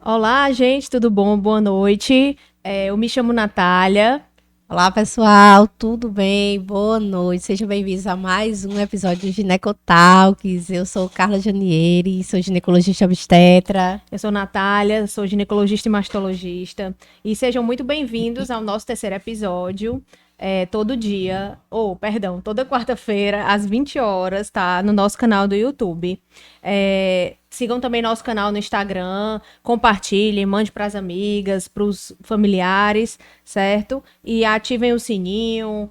Olá, gente, tudo bom? Boa noite. Eu me chamo Natália. Olá, pessoal, tudo bem? Boa noite. Sejam bem-vindos a mais um episódio do Ginecotalks. Eu sou Carla Janieri, sou ginecologista obstetra. Eu sou Natália, sou ginecologista e mastologista. E sejam muito bem-vindos ao nosso terceiro episódio. Todo dia, toda quarta-feira, às 20 horas, tá? No nosso canal do YouTube. Sigam também nosso canal no Instagram, compartilhem, mande para as amigas, para os familiares, certo? E ativem o sininho,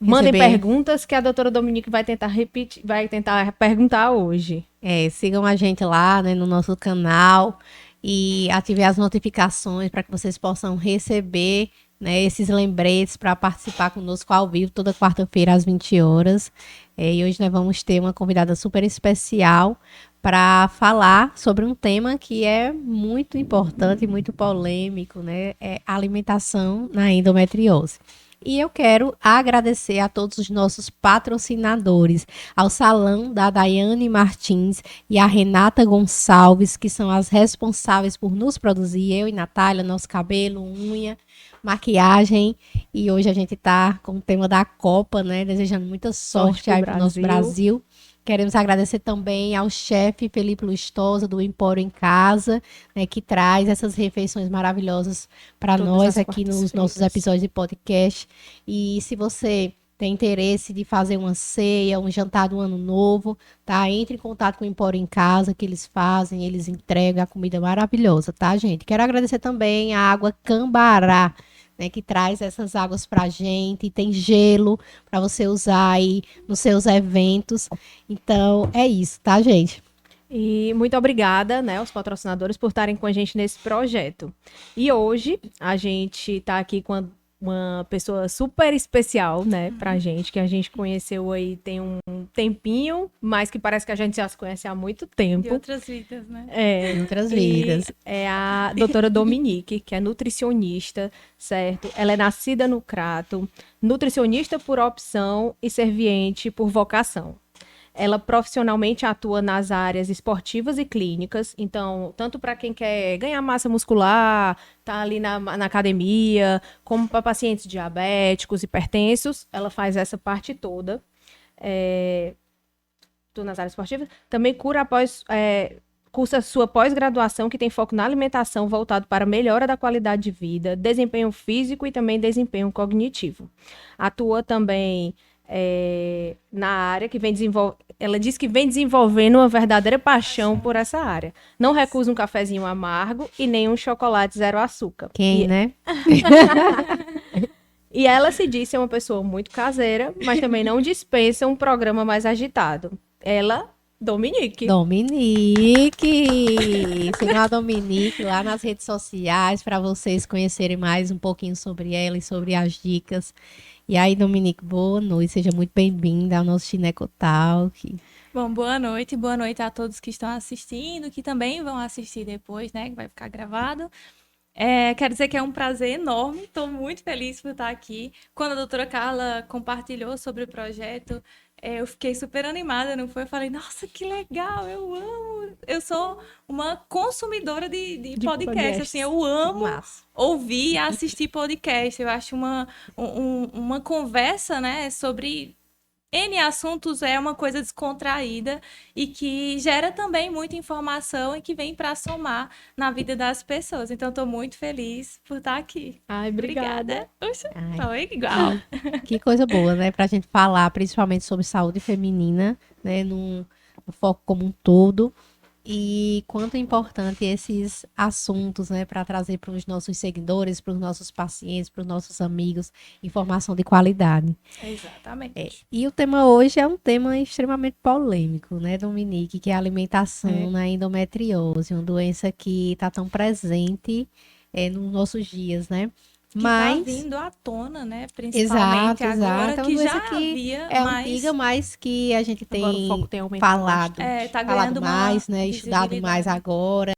mandem Receber, perguntas que a doutora Dominique vai tentar repetir, vai tentar perguntar hoje. sigam a gente lá, né, no nosso canal e ativem as notificações para que vocês possam receber, né, esses lembretes para participar conosco ao vivo toda quarta-feira às 20 horas. E hoje nós vamos ter uma convidada super especial para falar sobre um tema que é muito importante e muito polêmico, né? É a alimentação na endometriose. E eu quero agradecer a todos os nossos patrocinadores, ao Salão da Daiane Martins e a Renata Gonçalves, que são as responsáveis por nos produzir, eu e Natália, nosso cabelo, unha, maquiagem. E hoje a gente está com o tema da Copa, né? Desejando muita Sorte sorte pro aí para o nosso Brasil. Brasil. Queremos agradecer também ao chefe Felipe Lustosa, do Empório em Casa, né, que traz essas refeições maravilhosas para Todas nós as aqui nos nossos quartas-feiras. episódios de podcast. E se você tem interesse de fazer uma ceia, um jantar do ano novo, tá? Entre em contato com o Empório em Casa, que eles fazem, eles entregam a comida maravilhosa, tá, gente? Quero agradecer também a água Cambará, né, que traz essas águas pra gente, tem gelo para você usar aí nos seus eventos. Então, é isso, tá, gente? E muito obrigada, né, aos patrocinadores por estarem com a gente nesse projeto. E hoje a gente está aqui com uma pessoa super especial, né, pra gente, que a gente conheceu aí tem um tempinho, mas que parece que a gente já se conhece há muito De tempo. outras vidas, né? Em outras E vidas. é a doutora Dominique, que é nutricionista, certo? Ela é nascida no Crato, nutricionista por opção e serviente por vocação. Ela profissionalmente atua nas áreas esportivas e clínicas, então, tanto para quem quer ganhar massa muscular, tá ali na academia, como para pacientes diabéticos, hipertensos, ela faz essa parte toda. Tô nas áreas esportivas. Também cursa sua pós-graduação, que tem foco na alimentação, voltado para melhora da qualidade de vida, desempenho físico e também desempenho cognitivo. Atua também na área que vem desenvolvendo. Ela diz que vem desenvolvendo uma verdadeira paixão por essa área. Não recusa um cafezinho amargo e nem um chocolate zero açúcar. Quem, né? E ela se diz ser uma pessoa muito caseira, mas também não dispensa um programa mais agitado. Ela, Dominique. Dominique! Sigam a Dominique lá nas redes sociais para vocês conhecerem mais um pouquinho sobre ela e sobre as dicas. E aí, Dominique, boa noite, seja muito bem-vinda ao nosso Ginecotalk. Bom, boa noite a todos que estão assistindo, que também vão assistir depois, né? Que vai ficar gravado. Quero dizer que é um prazer enorme, estou muito feliz por estar aqui. Quando a doutora Carla compartilhou sobre o projeto, eu fiquei super animada, não foi? Eu falei, nossa, que legal, eu amo. Eu sou uma consumidora de De podcast, assim, podcasts. eu Que amo massa. ouvir e assistir podcast. Eu acho uma conversa, né, sobre N assuntos é uma coisa descontraída e que gera também muita informação e que vem para somar na vida das pessoas. Então, estou muito feliz por estar aqui. Ai, obrigada. Obrigada. Oxa, Ai, foi igual. que coisa boa, né? Pra gente falar principalmente sobre saúde feminina, né? No foco como um todo. E quanto é importante esses assuntos, né, para trazer para os nossos seguidores, para os nossos pacientes, para os nossos amigos, informação de qualidade. Exatamente. E o tema hoje é um tema extremamente polêmico, né, Dominique, que é a É, alimentação na endometriose, uma doença que está tão presente nos nossos dias, né? Que está Mas, vindo à tona, né? Principalmente exato, agora, exato, é uma que doença já que havia, é antiga, mas mas que a gente agora o foco tem tem aumentado falado, bastante. está falado ganhando uma mais, né, estudado mais visibilidade. agora.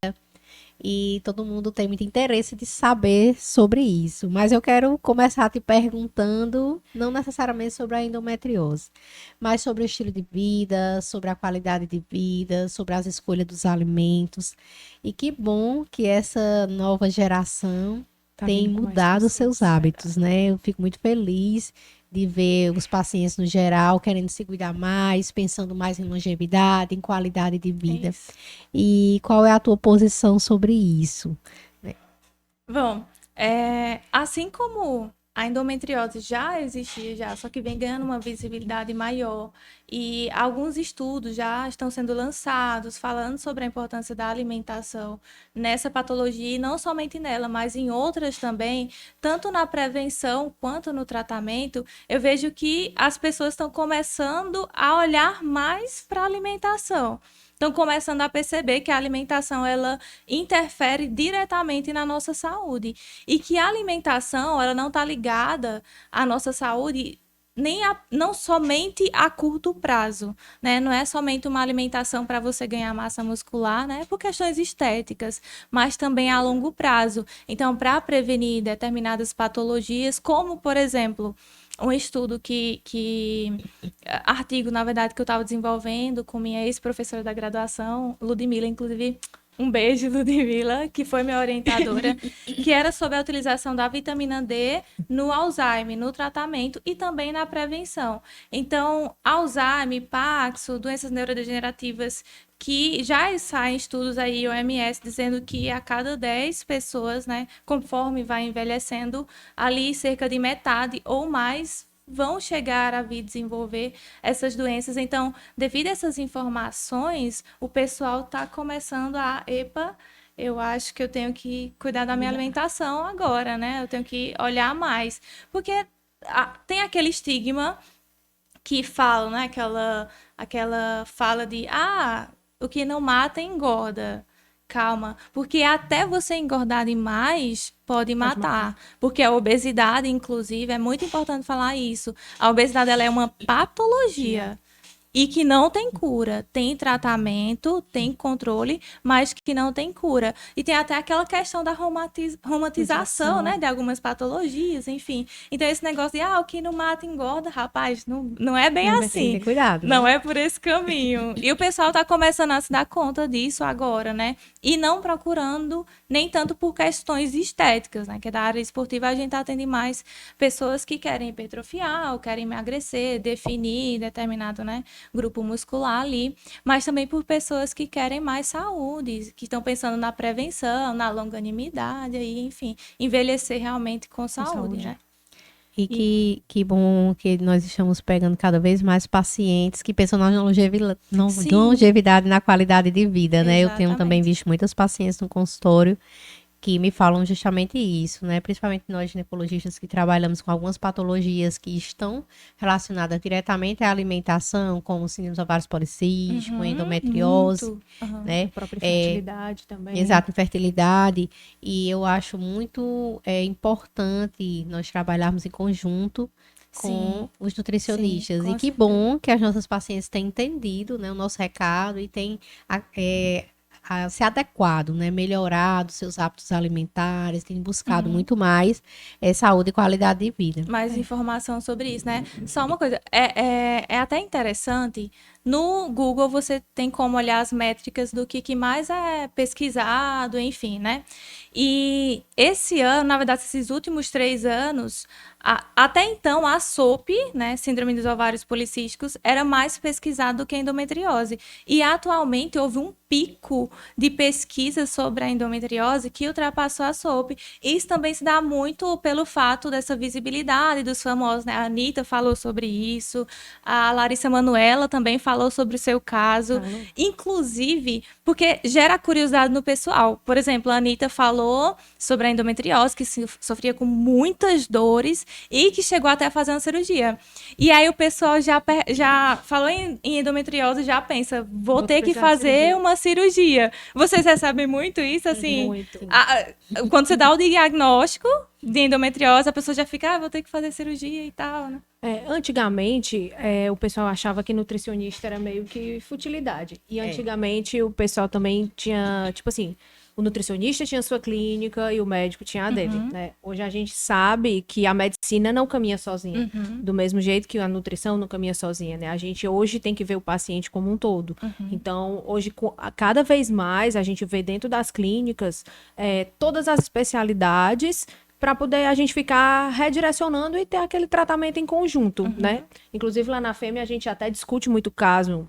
e todo mundo tem muito interesse de saber sobre isso. Mas eu quero começar te perguntando, não necessariamente sobre a endometriose, mas sobre o estilo de vida, sobre a qualidade de vida, sobre as escolhas dos alimentos. E que bom que essa nova geração Tá tem vindo com mais mudado os seus consciência, hábitos, né? Eu fico muito feliz de ver os pacientes no geral querendo se cuidar mais, pensando mais em longevidade, em qualidade de vida. Isso. E qual é a tua posição sobre isso? Bom, assim como a endometriose já existia já, só que vem ganhando uma visibilidade maior e alguns estudos já estão sendo lançados falando sobre a importância da alimentação nessa patologia e não somente nela, mas em outras também, tanto na prevenção quanto no tratamento, eu vejo que as pessoas estão começando a olhar mais para a alimentação. Estão começando a perceber que a alimentação ela interfere diretamente na nossa saúde e que a alimentação ela não está ligada à nossa saúde não somente a curto prazo, né? Não é somente uma alimentação para você ganhar massa muscular, né? Por questões estéticas, mas também a longo prazo. Então, para prevenir determinadas patologias, como por exemplo um estudo artigo, na verdade, que eu estava desenvolvendo com minha ex-professora da graduação, Ludmila, inclusive, um beijo, Ludmila, que foi minha orientadora, que era sobre a utilização da vitamina D no Alzheimer, no tratamento e também na prevenção. Então, Alzheimer, Paxo, doenças neurodegenerativas, que já saem estudos aí, OMS, dizendo que a cada 10 pessoas, né, conforme vai envelhecendo, ali cerca de metade ou mais vão chegar a vir desenvolver essas doenças. Então, devido a essas informações, o pessoal está começando eu acho que eu tenho que cuidar da minha alimentação agora, né? Eu tenho que olhar mais. Porque tem aquele estigma que fala, né? Aquela fala de, o que não mata engorda. Calma, porque até você engordar demais pode matar. Porque a obesidade, inclusive, é muito importante falar isso. A obesidade ela é uma patologia. E que não tem cura. Tem tratamento, tem controle, mas que não tem cura. E tem até aquela questão da romantização, né? De algumas patologias, enfim. Então, esse negócio de, o que não mata engorda, rapaz, não é bem assim. Tem cuidado. Não é por esse caminho. E o pessoal tá começando a se dar conta disso agora, né? E não procurando nem tanto por questões estéticas, né? Que é da área esportiva a gente atende mais pessoas que querem hipertrofiar, ou querem emagrecer, definir determinado, né? Grupo muscular ali, mas também por pessoas que querem mais saúde, que estão pensando na prevenção, na longanimidade, aí, enfim, envelhecer realmente com saúde, né? E que bom que nós estamos pegando cada vez mais pacientes que pensam na longevidade, na qualidade de vida, né? Eu tenho também visto muitas pacientes no consultório que me falam justamente isso, né? Principalmente nós ginecologistas que trabalhamos com algumas patologias que estão relacionadas diretamente à alimentação, como síndrome dos ovários policísticos, endometriose, né? A própria infertilidade também. Exato, infertilidade. E eu acho muito importante nós trabalharmos em conjunto com os nutricionistas. E que bom que as nossas pacientes têm entendido, né, o nosso recado e têm se adequado, né? Melhorado seus hábitos alimentares, tem buscado muito mais saúde e qualidade de vida. Mais informação sobre isso, né? Só uma coisa, é até interessante, no Google você tem como olhar as métricas do que mais é pesquisado, enfim, né? E esse ano, na verdade, esses últimos 3 anos, até então a SOP, né, síndrome dos ovários policísticos, era mais pesquisado do que a endometriose. E atualmente houve um pico de pesquisa sobre a endometriose que ultrapassou a SOP. Isso também se dá muito pelo fato dessa visibilidade dos famosos, né? A Anitta falou sobre isso, a Larissa Manoela também falou sobre o seu caso, inclusive porque gera curiosidade no pessoal. Por exemplo, a Anitta falou sobre a endometriose, que sofria com muitas dores e que chegou até a fazer uma cirurgia. E aí o pessoal já falou em endometriose, já pensa, vou ter que fazer uma cirurgia. Vocês recebem muito isso, assim? Muito. Quando você dá o diagnóstico de endometriose, a pessoa já fica, vou ter que fazer cirurgia e tal, né? Antigamente, o pessoal achava que nutricionista era meio que futilidade. E antigamente o pessoal também tinha, tipo assim, o nutricionista tinha sua clínica e o médico tinha a dele, né? Hoje a gente sabe que a medicina não caminha sozinha, do mesmo jeito que a nutrição não caminha sozinha, né? A gente hoje tem que ver o paciente como um todo. Então, hoje, cada vez mais, a gente vê dentro das clínicas todas as especialidades para poder a gente ficar redirecionando e ter aquele tratamento em conjunto, né? Inclusive, lá na FEME, a gente até discute muito caso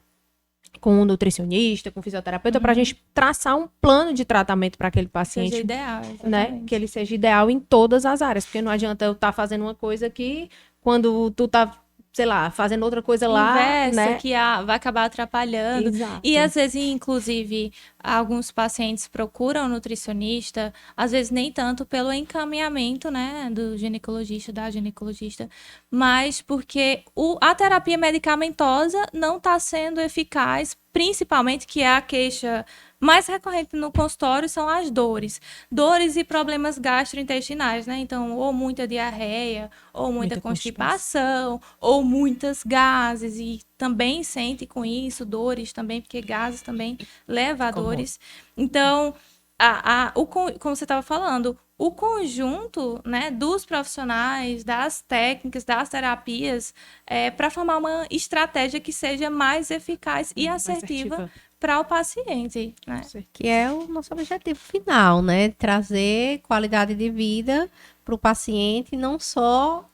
com o nutricionista, com o fisioterapeuta, para a gente traçar um plano de tratamento para aquele paciente. Seja ideal, né? Que ele seja ideal em todas as áreas, porque não adianta eu estar fazendo uma coisa aqui, quando tu tá, sei lá, fazendo outra coisa lá, Inversa, né? que vai acabar atrapalhando. Exato. E às vezes, inclusive, alguns pacientes procuram nutricionista, às vezes nem tanto pelo encaminhamento, né, do ginecologista, da ginecologista, mas porque a terapia medicamentosa não está sendo eficaz, principalmente que é a queixa mais recorrente no consultório são as dores. Dores e problemas gastrointestinais, né? Então, ou muita diarreia, ou muita constipação, ou muitas gases, e também sente com isso dores também, porque gases também levam a dores. Então, como você estava falando, o conjunto, né, dos profissionais, das técnicas, das terapias, para formar uma estratégia que seja mais eficaz e assertiva para o paciente, né? Que é o nosso objetivo final, né? Trazer qualidade de vida para o paciente, não só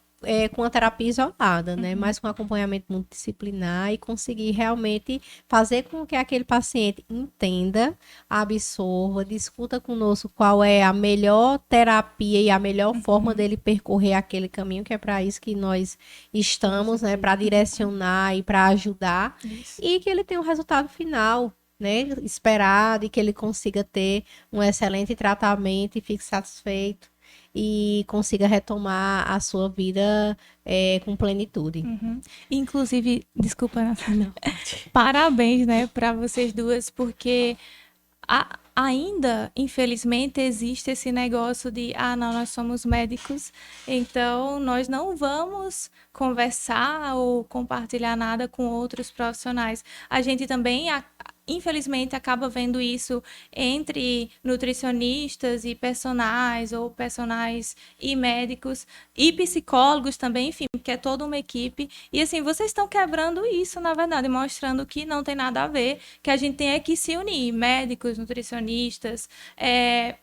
com a terapia isolada, né? Mas com acompanhamento multidisciplinar e conseguir realmente fazer com que aquele paciente entenda, absorva, discuta conosco qual é a melhor terapia e a melhor forma dele percorrer aquele caminho, que é para isso que nós estamos, né? Para direcionar e para ajudar. Isso. E que ele tenha um resultado final, né, esperado, e que ele consiga ter um excelente tratamento e fique satisfeito e consiga retomar a sua vida com plenitude. Inclusive, desculpa, não. Parabéns, né, para vocês duas, porque ainda, infelizmente, existe esse negócio de, não, nós somos médicos, então nós não vamos conversar ou compartilhar nada com outros profissionais. A gente também, infelizmente, acaba vendo isso entre nutricionistas e personagens, ou personagens e médicos, e psicólogos também, enfim, porque é toda uma equipe. E assim, vocês estão quebrando isso, na verdade, mostrando que não tem nada a ver, que a gente tem que se unir, médicos, nutricionistas,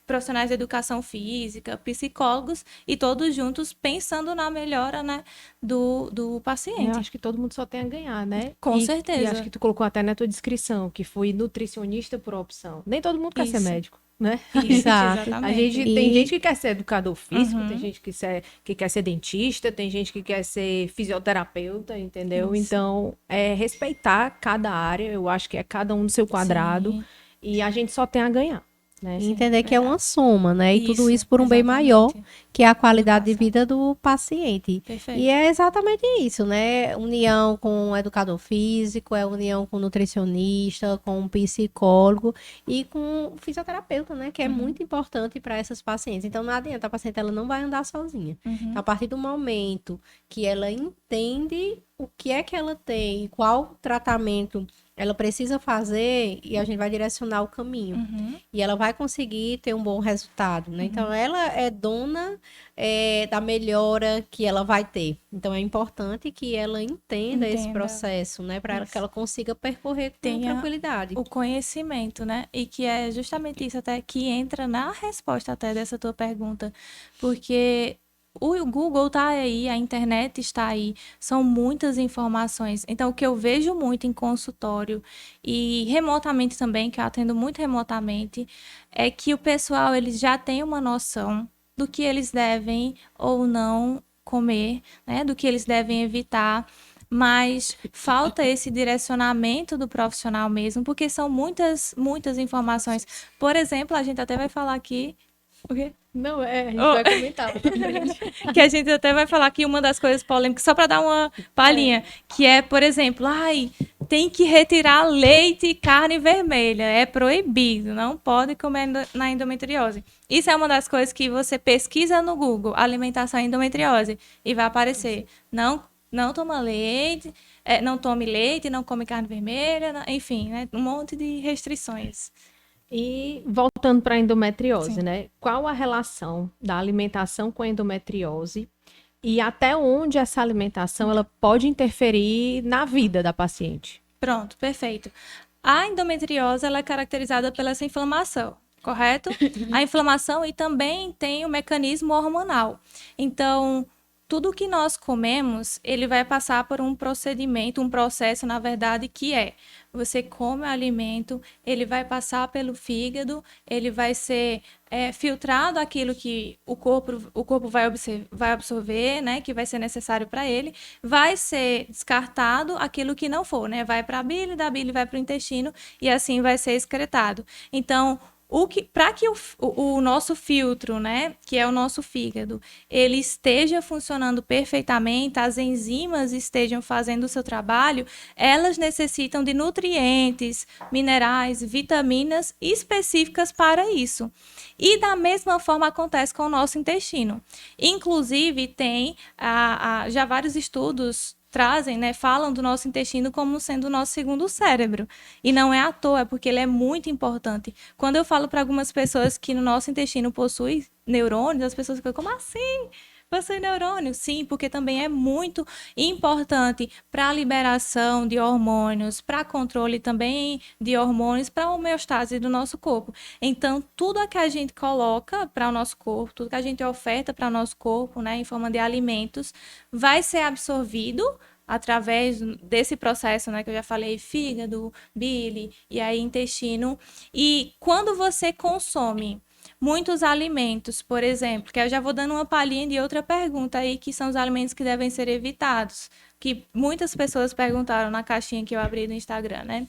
profissionais de educação física, psicólogos, e todos juntos pensando na melhora, né, do paciente. Eu acho que todo mundo só tem a ganhar, né? Com certeza. E acho que tu colocou até na tua descrição, que foi nutricionista por opção. Nem todo mundo quer ser médico, né? Exato. Tem gente que quer ser educador físico, tem gente que quer ser dentista, tem gente que quer ser fisioterapeuta, entendeu? Isso. Então, respeitar cada área, eu acho que é cada um no seu quadrado. Sim. E a gente só tem a ganhar. Né? E entender que é uma soma, né? E tudo isso por um bem maior, que é a qualidade de vida do paciente. Perfeito. E é exatamente isso, né? União com o educador físico, união com o nutricionista, com o psicólogo e com o fisioterapeuta, né? Que é muito importante para essas pacientes. Então, não adianta, a paciente ela não vai andar sozinha. Então, a partir do momento que ela entende o que é que ela tem, qual tratamento ela precisa fazer, e a gente vai direcionar o caminho. E ela vai conseguir ter um bom resultado, né? Então, ela é dona da melhora que ela vai ter. Então, é importante que ela entenda esse processo, né? Para que ela consiga percorrer com tranquilidade. O conhecimento, né? E que é justamente isso até que entra na resposta até dessa tua pergunta. Porque o Google está aí, a internet está aí, são muitas informações. Então, o que eu vejo muito em consultório e remotamente também, que eu atendo muito remotamente, é que o pessoal eles já tem uma noção do que eles devem ou não comer, né? Do que eles devem evitar. Mas falta esse direcionamento do profissional mesmo, porque são muitas informações. Por exemplo, a gente até vai falar aqui... O quê? Não, a gente vai comentar. Que a gente até vai falar aqui uma das coisas polêmicas, só para dar uma palhinha, que é, por exemplo, tem que retirar leite e carne vermelha, é proibido, não pode comer na endometriose. Isso é uma das coisas que você pesquisa no Google, alimentação e endometriose, e vai aparecer, não toma leite, não tome leite, não come carne vermelha, enfim, né, um monte de restrições. E voltando para a endometriose, né? Qual a relação da alimentação com a endometriose e até onde essa alimentação ela pode interferir na vida da paciente? Pronto, perfeito. A endometriose ela é caracterizada pela essa inflamação, correto? A inflamação e também tem o mecanismo hormonal. Então, tudo que nós comemos, ele vai passar por um procedimento, um processo, na verdade, que é: você come o alimento, ele vai passar pelo fígado, ele vai ser filtrado aquilo que o corpo vai absorver, né, que vai ser necessário para ele, vai ser descartado aquilo que não for, né, vai para a bile, da bile vai para o intestino e assim vai ser excretado. Então, para que o nosso filtro, né, que é o nosso fígado, ele esteja funcionando perfeitamente, as enzimas estejam fazendo o seu trabalho, elas necessitam de nutrientes, minerais, vitaminas específicas para isso. E da mesma forma acontece com o nosso intestino. Inclusive, tem já vários estudos trazem, né, falam do nosso intestino como sendo o nosso segundo cérebro. E não é à toa, é porque ele é muito importante. Quando eu falo para algumas pessoas que no nosso intestino possui neurônios, as pessoas ficam, como assim? Possui neurônio? Sim, porque também é muito importante para a liberação de hormônios, para controle também de hormônios, para a homeostase do nosso corpo. Então, tudo que a gente coloca para o nosso corpo, tudo que a gente oferta para o nosso corpo, né, em forma de alimentos, vai ser absorvido através desse processo, né, que eu já falei, fígado, bile e aí intestino. E quando você consome muitos alimentos, por exemplo, que eu já vou dando uma palhinha de outra pergunta aí, que são os alimentos que devem ser evitados, que muitas pessoas perguntaram na caixinha que eu abri no Instagram, né?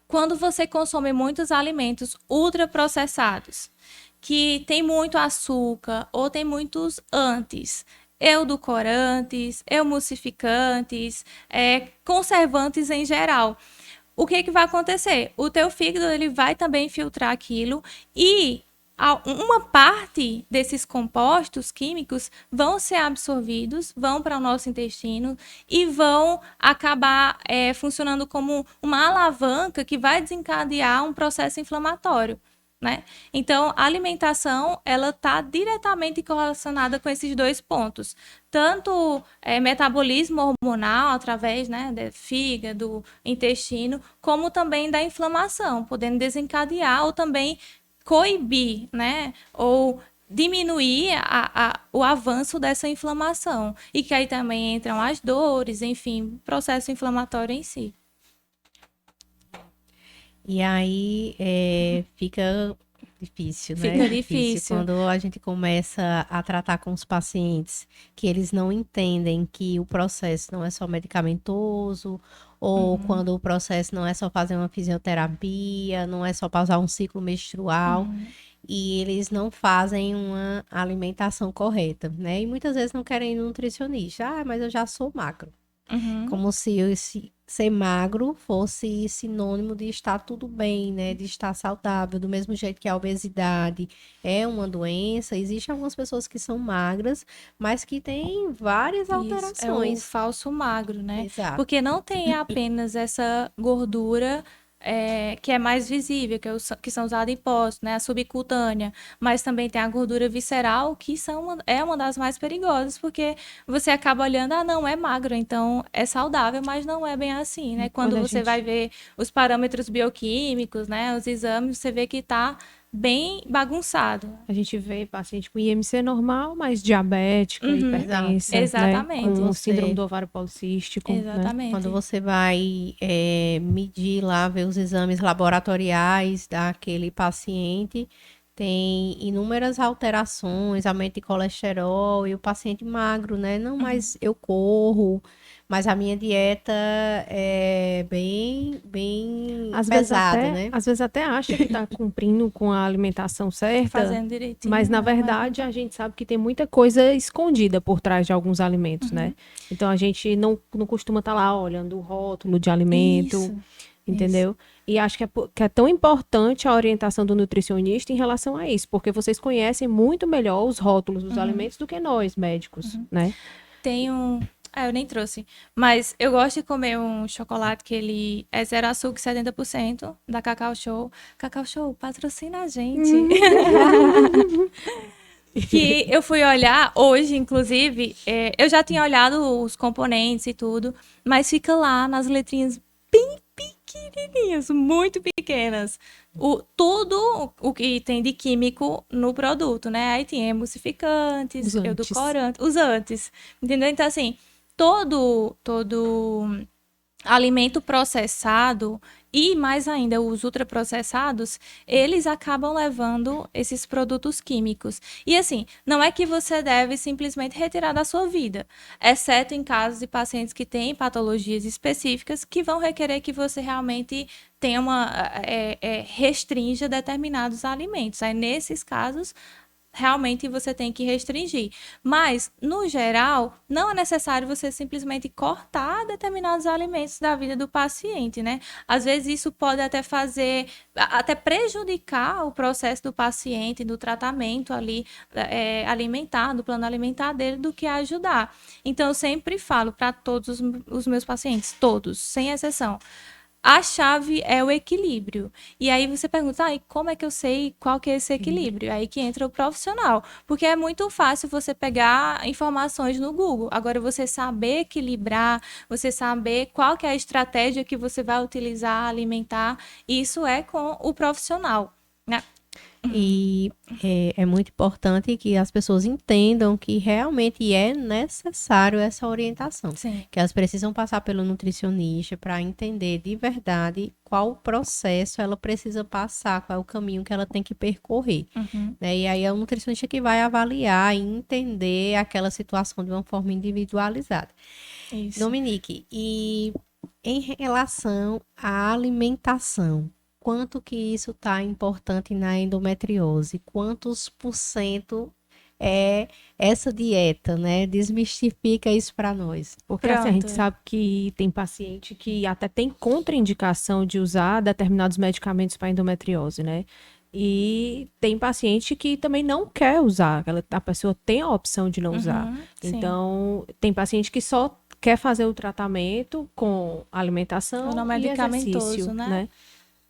Quando você consome muitos alimentos ultraprocessados, que tem muito açúcar ou tem muitos edulcorantes, emulsificantes, conservantes em geral, o que vai acontecer? O teu fígado ele vai também filtrar aquilo e uma parte desses compostos químicos vão ser absorvidos, vão para o nosso intestino e vão acabar funcionando como uma alavanca que vai desencadear um processo inflamatório, né? Então, a alimentação ela está diretamente correlacionada com esses dois pontos. Tanto metabolismo hormonal, através, né, do fígado, intestino, como também da inflamação, podendo desencadear ou também coibir, né, ou diminuir o avanço dessa inflamação. E que aí também entram as dores, enfim, processo inflamatório em si. E aí fica difícil, né? Fica difícil. Quando a gente começa a tratar com os pacientes, que eles não entendem que o processo não é só medicamentoso, ou quando o processo não é só fazer uma fisioterapia, não é só pausar um ciclo menstrual, e eles não fazem uma alimentação correta, né? E muitas vezes não querem ir no nutricionista. Ah, mas eu já sou magro. Como se ser magro fosse sinônimo de estar tudo bem, né? De estar saudável, do mesmo jeito que a obesidade é uma doença. Existem algumas pessoas que são magras, mas que têm várias alterações. É o falso magro, né? Exato. Porque não tem apenas essa gordura que é mais visível, que são os adipócitos, né? A subcutânea, mas também tem a gordura visceral, que é uma das mais perigosas, porque você acaba olhando, não, é magro, então é saudável, mas não é bem assim, né? Quando você vai ver os parâmetros bioquímicos, né? Os exames, você vê que tá bem bagunçado. A gente vê paciente com IMC normal, mas diabética, hipertensa, exatamente. Né? Com síndrome do ovário policístico. Exatamente. Né? Quando você vai medir lá, ver os exames laboratoriais daquele paciente, tem inúmeras alterações, aumento de colesterol, e o paciente magro, né? Não, mas eu corro, mas a minha dieta é bem pesada, né? Às vezes até acha que está cumprindo com a alimentação certa, fazendo direitinho, mas na verdade a gente sabe que tem muita coisa escondida por trás de alguns alimentos, né? Então a gente não costuma estar lá olhando o rótulo de alimento. Isso. Entendeu? Isso. E acho que é tão importante a orientação do nutricionista em relação a isso, porque vocês conhecem muito melhor os rótulos dos alimentos do que nós, médicos, né? Tem Eu nem trouxe. Mas eu gosto de comer um chocolate que ele é zero açúcar, 70%, da Cacau Show. Cacau Show, patrocina a gente. Que eu fui olhar hoje, inclusive, eu já tinha olhado os componentes e tudo, mas fica lá nas letrinhas bem pequenininhas, muito pequenas. Tudo o que tem de químico no produto, né? Aí tem emulsificantes, Usantes. edulcorantes, usantes, entendeu? Então, assim, todo alimento processado e mais ainda os ultraprocessados, eles acabam levando esses produtos químicos. E assim, não é que você deve simplesmente retirar da sua vida, exceto em casos de pacientes que têm patologias específicas que vão requerer que você realmente tenha restrinja determinados alimentos. Aí nesses casos realmente você tem que restringir. Mas, no geral, não é necessário você simplesmente cortar determinados alimentos da vida do paciente, né? Às vezes isso pode até até prejudicar o processo do paciente, do tratamento ali alimentar, do plano alimentar dele, do que ajudar. Então, eu sempre falo para todos os meus pacientes, todos, sem exceção, a chave é o equilíbrio. E aí você pergunta, e como é que eu sei qual que é esse equilíbrio? Aí que entra o profissional. Porque é muito fácil você pegar informações no Google. Agora, você saber equilibrar, você saber qual que é a estratégia que você vai utilizar, alimentar, isso é com o profissional, né? E é muito importante que as pessoas entendam que realmente é necessário essa orientação. Sim. Que elas precisam passar pelo nutricionista para entender de verdade qual o processo ela precisa passar, qual é o caminho que ela tem que percorrer. Né? E aí é o nutricionista que vai avaliar e entender aquela situação de uma forma individualizada. Isso. Dominique, e em relação à alimentação, quanto que isso está importante na endometriose? Quantos por cento é essa dieta, né? Desmistifica isso para nós. Porque assim, a gente Pronto. sabe que tem paciente que até tem contraindicação de usar determinados medicamentos para endometriose, né? E tem paciente que também não quer usar, a pessoa tem a opção de não usar. Sim. Então, tem paciente que só quer fazer o tratamento com alimentação Não e medicamentoso, exercício, né?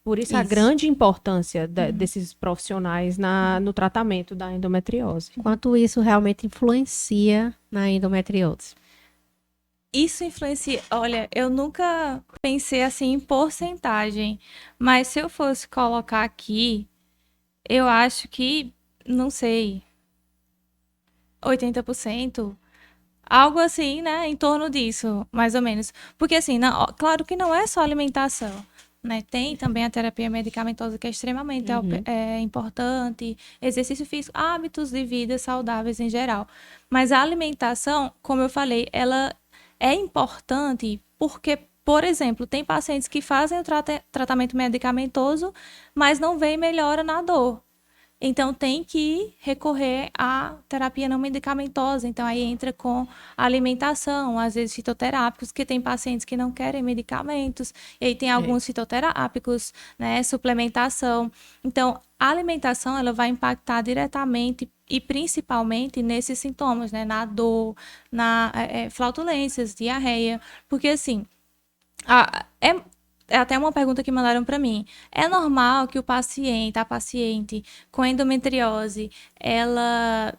Por isso a Isso. grande importância desses profissionais no tratamento da endometriose. Quanto isso realmente influencia na endometriose? Isso influencia. Olha, eu nunca pensei assim em porcentagem, mas se eu fosse colocar aqui, eu acho que, não sei, 80%, algo assim, né? Em torno disso, mais ou menos. Porque assim, claro que não é só alimentação. Né? Tem também a terapia medicamentosa que é extremamente importante, exercício físico, hábitos de vida saudáveis em geral. Mas a alimentação, como eu falei, ela é importante porque, por exemplo, tem pacientes que fazem o tratamento medicamentoso, mas não vem melhora na dor. Então, tem que recorrer à terapia não medicamentosa. Então, aí entra com alimentação, às vezes fitoterápicos, que tem pacientes que não querem medicamentos, e aí tem alguns fitoterápicos, né, suplementação. Então, a alimentação, ela vai impactar diretamente e principalmente nesses sintomas, né, na dor, na flatulências, diarreia, porque assim, é até uma pergunta que mandaram para mim. É normal que a paciente com endometriose, ela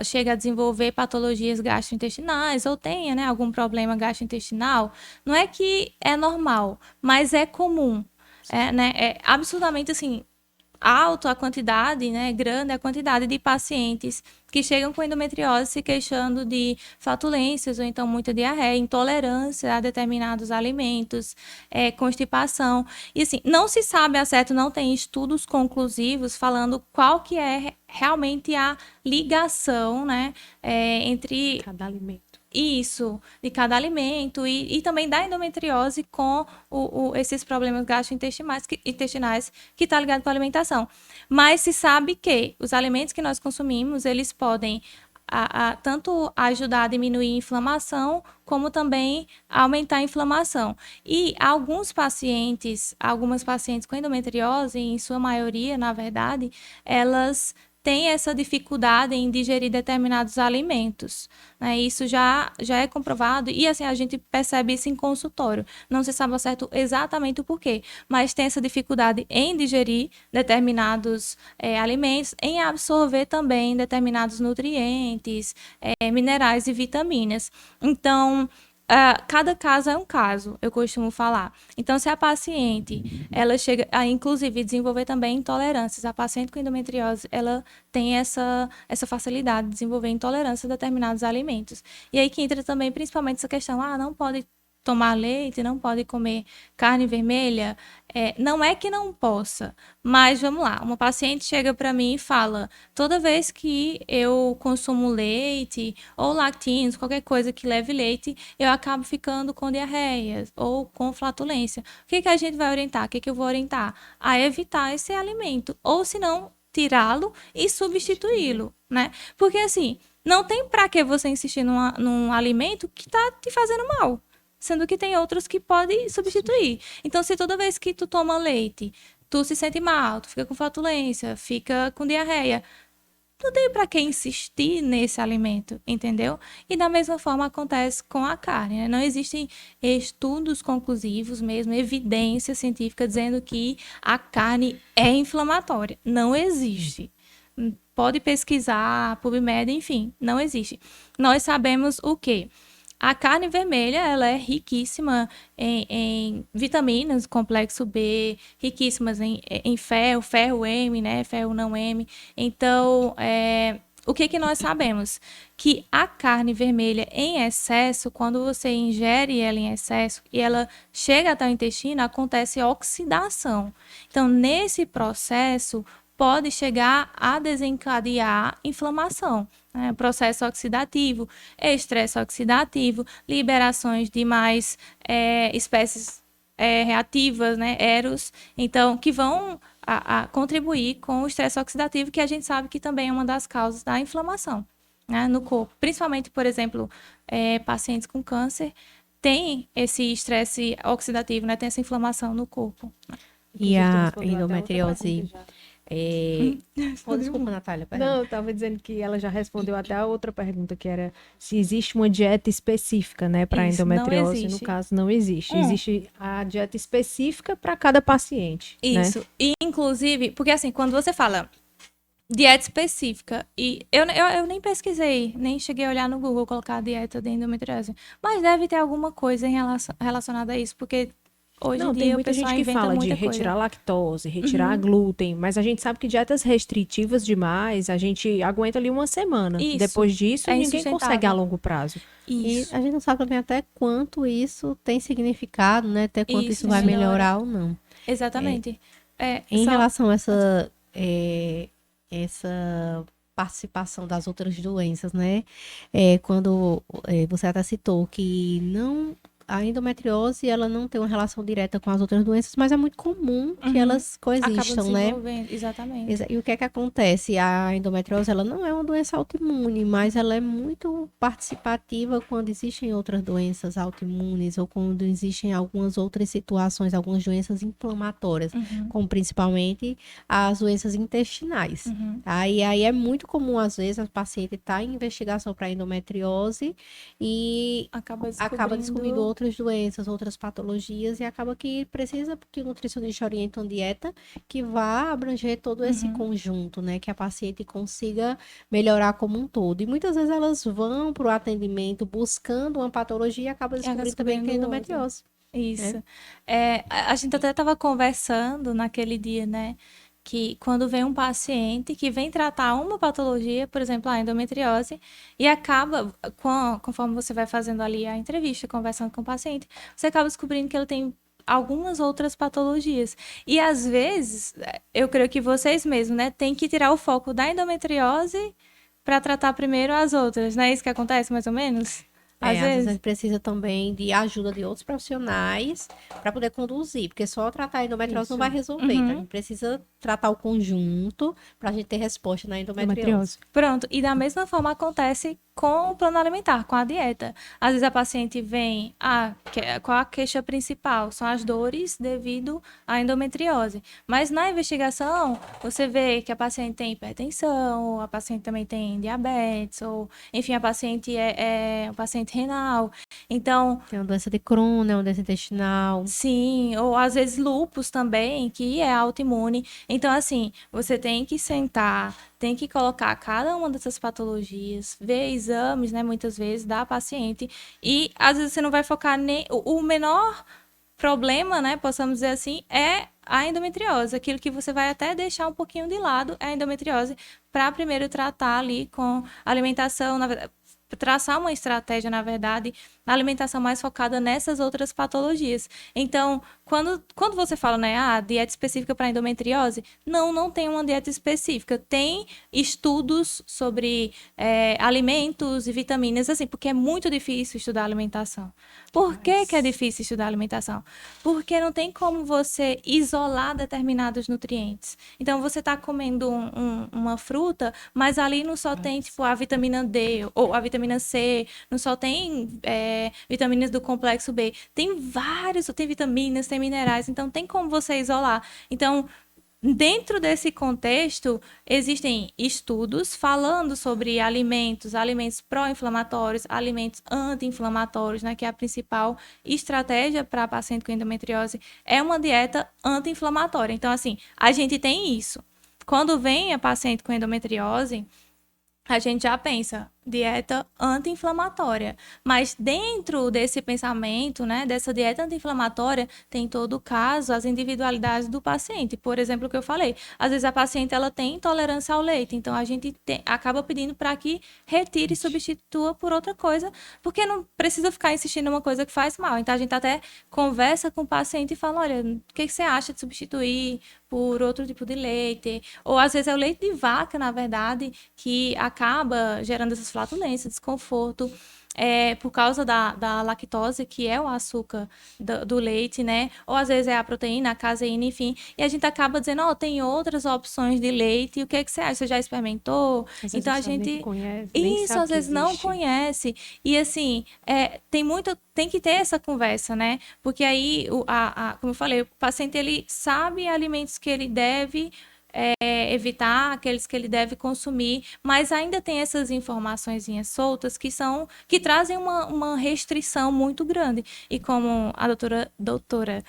chega a desenvolver patologias gastrointestinais ou tenha, né, algum problema gastrointestinal? Não é que é normal, mas é comum. Né, é absurdamente assim alto a quantidade, né, grande a quantidade de pacientes que chegam com endometriose se queixando de flatulências ou então muita diarreia, intolerância a determinados alimentos, constipação. E assim, não se sabe a certo, não tem estudos conclusivos falando qual que é realmente a ligação, né, entre Cada alimento. isso, de cada alimento e também da endometriose com esses problemas gastrointestinais que está ligado com a alimentação. Mas se sabe que os alimentos que nós consumimos, eles podem tanto ajudar a diminuir a inflamação, como também aumentar a inflamação. E algumas pacientes com endometriose, em sua maioria, na verdade, elas tem essa dificuldade em digerir determinados alimentos, né? Isso já é comprovado e assim a gente percebe isso em consultório. Não se sabe ao certo exatamente o porquê, mas tem essa dificuldade em digerir determinados alimentos, em absorver também determinados nutrientes, minerais e vitaminas. Então, cada caso é um caso, eu costumo falar. Então, se a paciente, ela chega a, inclusive, desenvolver também intolerâncias, a paciente com endometriose, ela tem essa facilidade de desenvolver intolerância a determinados alimentos. E aí que entra também, principalmente, essa questão, não pode tomar leite, não pode comer carne vermelha. Não é que não possa, mas vamos lá, uma paciente chega para mim e fala, toda vez que eu consumo leite ou laticínios, qualquer coisa que leve leite, eu acabo ficando com diarreia ou com flatulência. O que a gente vai orientar? O que eu vou orientar? A evitar esse alimento, ou se não, tirá-lo e substituí-lo, né? Porque assim, não tem para que você insistir num alimento que está te fazendo mal, sendo que tem outros que podem substituir. Então, se toda vez que tu toma leite, tu se sente mal, tu fica com flatulência, fica com diarreia, não tem para que insistir nesse alimento, entendeu? E da mesma forma acontece com a carne, né? Não existem estudos conclusivos mesmo, evidência científica dizendo que a carne é inflamatória. Não existe. Pode pesquisar, PubMed, enfim, não existe. Nós sabemos o quê? A carne vermelha, ela é riquíssima em vitaminas, complexo B, riquíssimas em ferro, ferro M, né? Ferro não M. Então, o que nós sabemos? Que a carne vermelha em excesso, quando você ingere ela em excesso e ela chega até o intestino, acontece oxidação. Então, nesse processo, pode chegar a desencadear inflamação, né? Processo oxidativo, estresse oxidativo, liberações de mais espécies reativas, né, EROS, então, que vão a contribuir com o estresse oxidativo, que a gente sabe que também é uma das causas da inflamação, né, no corpo. Principalmente, por exemplo, pacientes com câncer têm esse estresse oxidativo, né, tem essa inflamação no corpo. E a endometriose... Desculpa, Natália. Perdão. Não, eu estava dizendo que ela já respondeu até a outra pergunta, que era se existe uma dieta específica, né, para endometriose. No caso, não existe. Existe a dieta específica para cada paciente. Isso. Né? E, inclusive, porque assim, quando você fala dieta específica, e eu nem pesquisei, nem cheguei a olhar no Google, colocar a dieta de endometriose, mas deve ter alguma coisa relacionada a isso, porque hoje em dia tem muita gente que fala de retirar lactose, retirar glúten, mas a gente sabe que dietas restritivas demais, a gente aguenta ali uma semana. Isso. Depois disso, ninguém consegue a longo prazo. Isso. E a gente não sabe também até quanto isso tem significado, né? Até quanto isso vai melhorar ou não. Exatamente. Em relação a essa participação das outras doenças, né? Quando você até citou que a endometriose, ela não tem uma relação direta com as outras doenças, mas é muito comum que elas coexistam, né? Exatamente. E o que é que acontece? A endometriose, ela não é uma doença autoimune, mas ela é muito participativa quando existem outras doenças autoimunes ou quando existem algumas outras situações, algumas doenças inflamatórias, como principalmente as doenças intestinais. Tá? E aí é muito comum, às vezes, a paciente estar em investigação para endometriose e acaba descobrindo outras doenças, outras patologias, e acaba que precisa que o nutricionista oriente uma dieta que vá abranger todo esse conjunto, né? Que a paciente consiga melhorar como um todo. E muitas vezes elas vão para o atendimento buscando uma patologia e acabam descobrindo também que é endometriose. Isso. A gente até estava conversando naquele dia, né? Que quando vem um paciente que vem tratar uma patologia, por exemplo, a endometriose, e acaba, conforme você vai fazendo ali a entrevista, conversando com o paciente, você acaba descobrindo que ele tem algumas outras patologias. E às vezes, eu creio que vocês mesmos, né, tem que tirar o foco da endometriose para tratar primeiro as outras, não é isso que acontece, mais ou menos? Às vezes a gente precisa também de ajuda de outros profissionais para poder conduzir, porque só tratar a endometriose não vai resolver. Então a gente precisa tratar o conjunto para a gente ter resposta na endometriose. Pronto, e da mesma forma acontece com o plano alimentar, com a dieta. Às vezes a paciente vem, qual a queixa principal? São as dores devido à endometriose. Mas na investigação, você vê que a paciente tem hipertensão, a paciente também tem diabetes, ou, enfim, a paciente é um paciente renal. Então... Tem uma doença de Crohn, né? Uma doença intestinal. Sim, ou às vezes lúpus também, que é autoimune. Então, assim, você tem que sentar, tem que colocar cada uma dessas patologias, ver exames, né, muitas vezes, da paciente. E, às vezes, você não vai focar nem... O menor problema, né, possamos dizer assim, é a endometriose. Aquilo que você vai até deixar um pouquinho de lado é a endometriose, para primeiro tratar ali com alimentação, na verdade, traçar uma estratégia, na verdade, na alimentação mais focada nessas outras patologias. Então, quando você fala, né, dieta específica para endometriose, não tem uma dieta específica. Tem estudos sobre alimentos e vitaminas, assim, porque é muito difícil estudar alimentação. Por que é difícil estudar alimentação? Porque não tem como você isolar determinados nutrientes. Então, você está comendo uma fruta, mas ali não só tem, tipo, a vitamina D ou a vitamina C, não só tem vitaminas do complexo B. Tem vitaminas, tem minerais, então tem como você isolar. Então, dentro desse contexto, existem estudos falando sobre alimentos pró-inflamatórios, alimentos anti-inflamatórios, né, que é a principal estratégia para paciente com endometriose, é uma dieta anti-inflamatória. Então, assim, a gente tem isso. Quando vem a paciente com endometriose, a gente já pensa dieta anti-inflamatória. Mas dentro desse pensamento, né, dessa dieta anti-inflamatória, tem todo o caso, as individualidades do paciente. Por exemplo, o que eu falei, às vezes a paciente ela tem intolerância ao leite, então a gente acaba pedindo para que retire e substitua por outra coisa, porque não precisa ficar insistindo em uma coisa que faz mal. Então a gente até conversa com o paciente e fala, olha, o que você acha de substituir por outro tipo de leite? Ou às vezes é o leite de vaca, na verdade, que acaba gerando essas flatulência, desconforto, por causa da lactose, que é o açúcar do leite, né? Ou às vezes é a proteína, a caseína, enfim. E a gente acaba dizendo, tem outras opções de leite. E o que você acha? Você já experimentou? Então a gente conhece, isso, às vezes não conhece. E assim, tem que ter essa conversa, né? Porque aí, como eu falei, o paciente ele sabe alimentos que ele deve evitar, aqueles que ele deve consumir, mas ainda tem essas informaçõezinhas soltas que trazem uma restrição muito grande. E como a doutora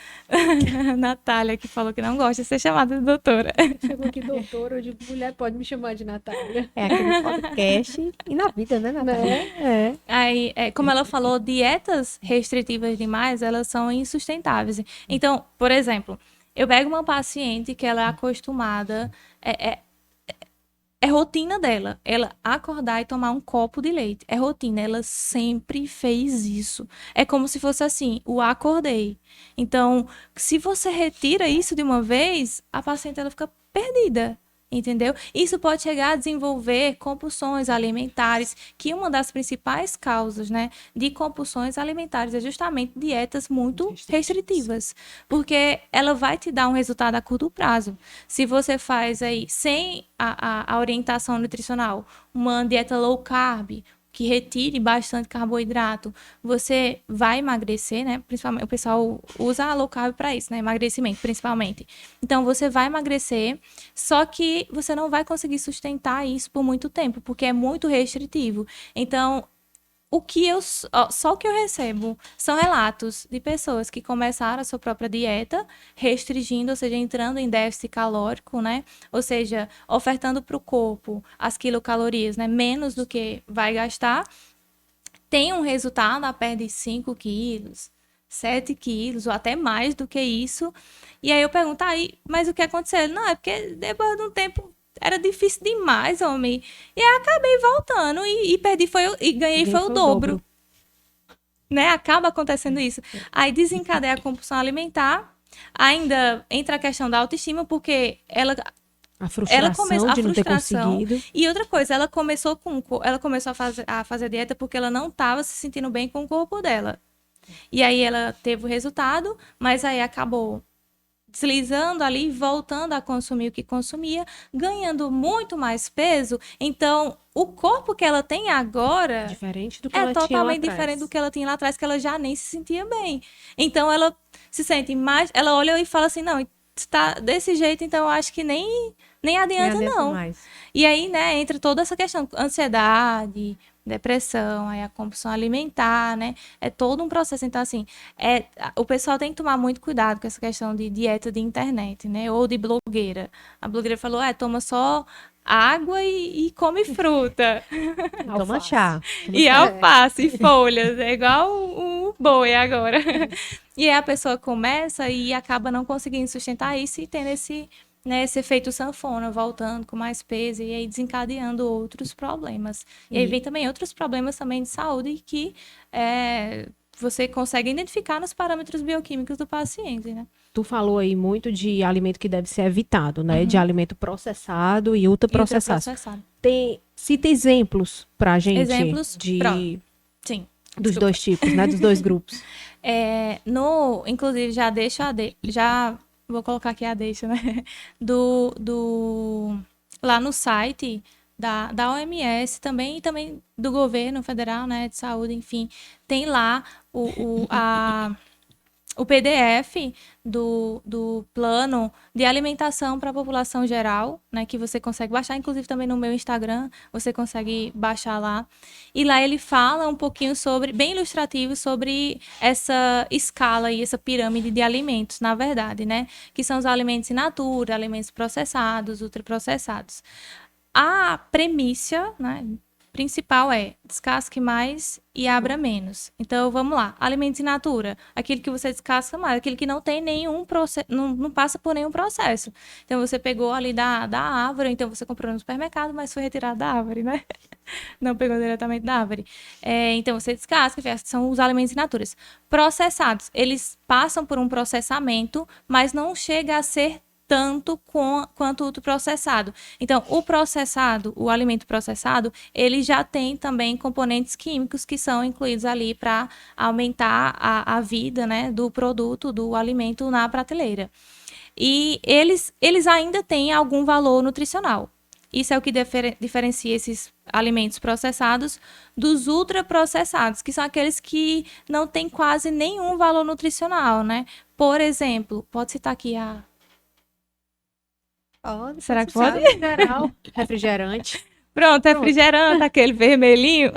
Natália, que falou que não gosta de ser chamada de doutora. Chegou aqui, doutora, eu digo, mulher, pode me chamar de Natália. É aqui no podcast e na vida, né, Natália? Aí, como ela falou, dietas restritivas demais, elas são insustentáveis. Então, por exemplo, eu pego uma paciente que ela é acostumada, é rotina dela, ela acordar e tomar um copo de leite. É rotina, ela sempre fez isso. É como se fosse assim, o acordei. Então, se você retira isso de uma vez, a paciente ela fica perdida. Entendeu? Isso pode chegar a desenvolver compulsões alimentares, que uma das principais causas, né, de compulsões alimentares é justamente dietas muito restritivas, porque ela vai te dar um resultado a curto prazo. Se você faz aí, sem a orientação nutricional, uma dieta low carb, que retire bastante carboidrato, você vai emagrecer, né? Principalmente o pessoal usa a low carb para isso, né? Emagrecimento, principalmente. Então, você vai emagrecer, só que você não vai conseguir sustentar isso por muito tempo, porque é muito restritivo. Então, só o que eu recebo são relatos de pessoas que começaram a sua própria dieta, restringindo, ou seja, entrando em déficit calórico, né? Ou seja, ofertando para o corpo as quilocalorias, né? Menos do que vai gastar. Tem um resultado, perde 5 quilos, 7 quilos, ou até mais do que isso. E aí eu pergunto, mas o que aconteceu? Não, é porque depois de um tempo era difícil demais, homem. E aí acabei voltando e perdi e ganhei foi o dobro. Né? Acaba acontecendo isso. Aí desencadeia a compulsão alimentar. Ainda entra a questão da autoestima, porque a frustração de não ter conseguido. E outra coisa, ela começou a fazer dieta porque ela não estava se sentindo bem com o corpo dela. E aí ela teve o resultado, mas aí acabou deslizando ali, voltando a consumir o que consumia, ganhando muito mais peso. Então, o corpo que ela tem agora Diferente do que é ela tinha lá totalmente atrás. diferente do que ela tinha lá atrás, que ela já nem se sentia bem. Então, ela se sente mais... Ela olha e fala assim, não, está desse jeito, então eu acho que nem adianta, não. mais. E aí, né, entra toda essa questão, ansiedade, depressão, aí a compulsão alimentar, né? É todo um processo. Então, assim, o pessoal tem que tomar muito cuidado com essa questão de dieta de internet, né? Ou de blogueira. A blogueira falou, toma só água e come fruta. Toma chá. E alface, e folhas. É igual um boi agora. E aí a pessoa começa e acaba não conseguindo sustentar isso e tendo esse efeito sanfona, voltando com mais peso e aí desencadeando outros problemas. E aí vem também outros problemas também de saúde que você consegue identificar nos parâmetros bioquímicos do paciente, né? Tu falou aí muito de alimento que deve ser evitado, né? De alimento processado e ultraprocessado. Ultraprocessado. Cita exemplos pra gente Exemplos? Pronto. Sim. Dos dois tipos, né? Dos dois grupos. Inclusive, já vou colocar aqui a deixa, né? Lá no site da OMS também, e também do governo federal, né? De saúde, enfim. Tem lá o PDF do plano de alimentação para a população geral, né, que você consegue baixar, inclusive também no meu Instagram, você consegue baixar lá. E lá ele fala um pouquinho bem ilustrativo, sobre essa escala e essa pirâmide de alimentos, na verdade, né, que são os alimentos in natura, alimentos processados, ultraprocessados. A premissa, né, principal é descasque mais e abra menos. Então, vamos lá. Alimentos in natura. Aquele que você descasca mais. Aquele que não tem nenhum processo, não passa por nenhum processo. Então, você pegou ali da árvore, então você comprou no supermercado, mas foi retirado da árvore, né? Não pegou diretamente da árvore. Então, você descasca, são os alimentos in natura. Processados. Eles passam por um processamento, mas não chega a ser tanto quanto o processado. Então, o alimento processado, ele já tem também componentes químicos que são incluídos ali para aumentar a vida, né, do produto, do alimento na prateleira. E eles ainda têm algum valor nutricional. Isso é o que diferencia esses alimentos processados dos ultraprocessados, que são aqueles que não têm quase nenhum valor nutricional, né? Por exemplo, pode citar aqui será que pode? Refrigerante. Pronto, refrigerante, aquele vermelhinho.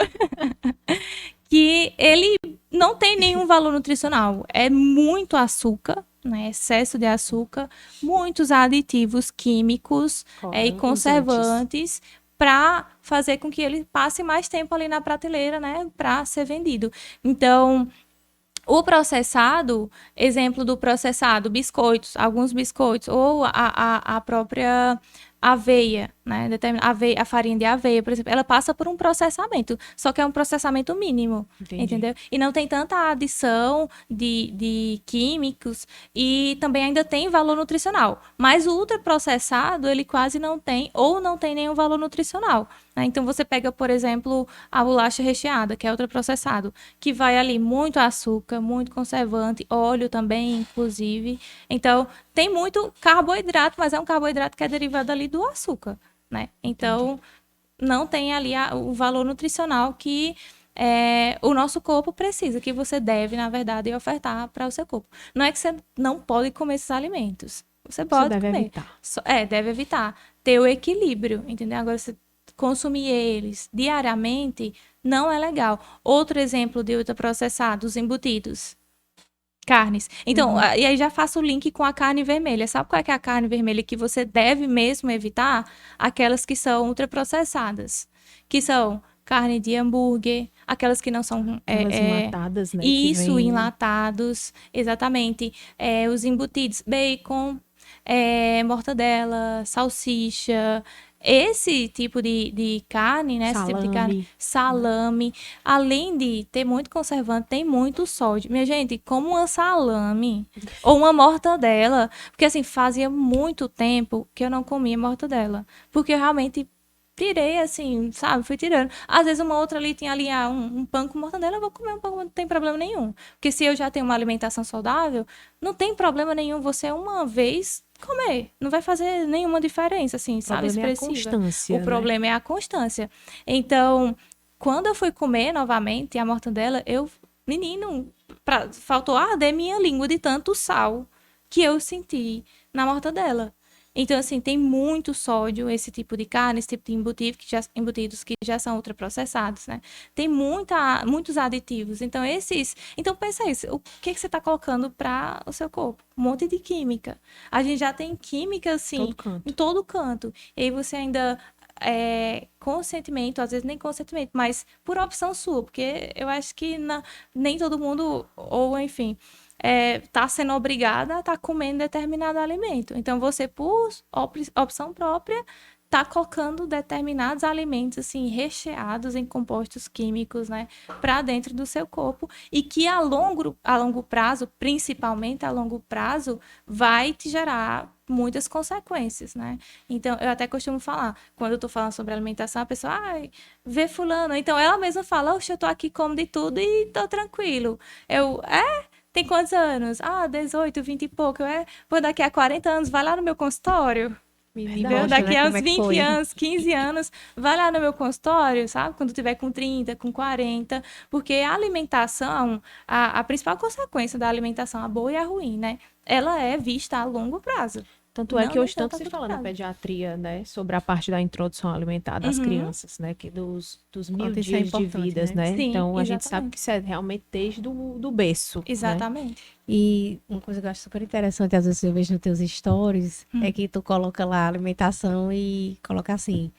Que ele não tem nenhum valor nutricional. É muito açúcar, né? Excesso de açúcar, muitos aditivos químicos e conservantes para fazer com que ele passe mais tempo ali na prateleira, né? Para ser vendido. Então, o processado, exemplo do processado, biscoitos, alguns biscoitos, ou a própria aveia, né? A farinha de aveia, por exemplo, ela passa por um processamento, só que é um processamento mínimo, entendeu? E não tem tanta adição de químicos e também ainda tem valor nutricional. Mas o ultraprocessado, ele quase não tem ou não tem nenhum valor nutricional, né? Então, você pega, por exemplo, a bolacha recheada, que é ultraprocessado, que vai ali muito açúcar, muito conservante, óleo também, inclusive. Então, tem muito carboidrato, mas é um carboidrato que é derivado ali do açúcar, né? Então, não tem ali o valor nutricional que o nosso corpo precisa, que você deve, na verdade, ofertar para o seu corpo. Não é que você não pode comer esses alimentos. Você pode deve comer. evitar. Deve evitar. Ter o equilíbrio, entendeu? Agora, você consumir eles diariamente não é legal. Outro exemplo de ultraprocessados, embutidos. Carnes. Então, e aí já faço o link com a carne vermelha. Sabe qual é que é a carne vermelha que você deve mesmo evitar? Aquelas que são ultraprocessadas. Que são carne de hambúrguer, aquelas que não são... enlatadas, né? Isso, enlatados, exatamente. Os embutidos, bacon, mortadela, salsicha... Esse tipo de carne, né? Esse tipo de carne, salame, além de ter muito conservante, tem muito sódio. Minha gente, como uma salame ou uma mortadela, porque assim, fazia muito tempo que eu não comia mortadela, porque eu realmente tirei, assim, sabe? Fui tirando. Às vezes uma outra ali tinha ali um pão com mortadela, eu vou comer um pão, não tem problema nenhum. Porque se eu já tenho uma alimentação saudável, não tem problema nenhum você uma vez comer. Não vai fazer nenhuma diferença, assim, sabe? O problema é a Expressiva. constância, O problema é a constância. Então, quando eu fui comer novamente a mortadela, menino, faltou arder minha língua de tanto sal que eu senti na mortadela. Então, assim, tem muito sódio, esse tipo de carne, esse tipo de embutidos que já são ultraprocessados, né? Tem muitos aditivos. Então, Então, pensa isso. O que você está colocando para o seu corpo? Um monte de química. A gente já tem química, assim, em todo canto. E aí você ainda... consentimento, às vezes nem consentimento, mas por opção sua, porque eu acho que nem todo mundo, ou enfim, tá sendo obrigada a estar comendo determinado alimento. Então, você, por opção própria, tá colocando determinados alimentos, assim, recheados em compostos químicos, né, para dentro do seu corpo, e que a longo prazo, principalmente a longo prazo, vai te gerar muitas consequências, né? Então, eu até costumo falar, quando eu tô falando sobre alimentação, a pessoa, vê fulano. Então, ela mesma fala, oxe, eu tô aqui, como de tudo e tô tranquilo. Tem quantos anos? 18, 20 e pouco. Pô, daqui a 40 anos, vai lá no meu consultório. Menina, daqui a uns 20 anos, 15 anos, vai lá no meu consultório, sabe? Quando tiver com 30, com 40. Porque a alimentação, a principal consequência da alimentação, a boa e a ruim, né? Ela é vista a longo prazo. Tanto é que hoje tanto se fala na pediatria, né, sobre a parte da introdução alimentar das crianças, né, que dos 1000 dias de vidas, né? Sim, então a exatamente. gente sabe que isso é realmente desde do berço. Exatamente. Né? E uma coisa que eu acho super interessante, às vezes eu vejo nos teus stories, é que tu coloca lá a alimentação e coloca assim,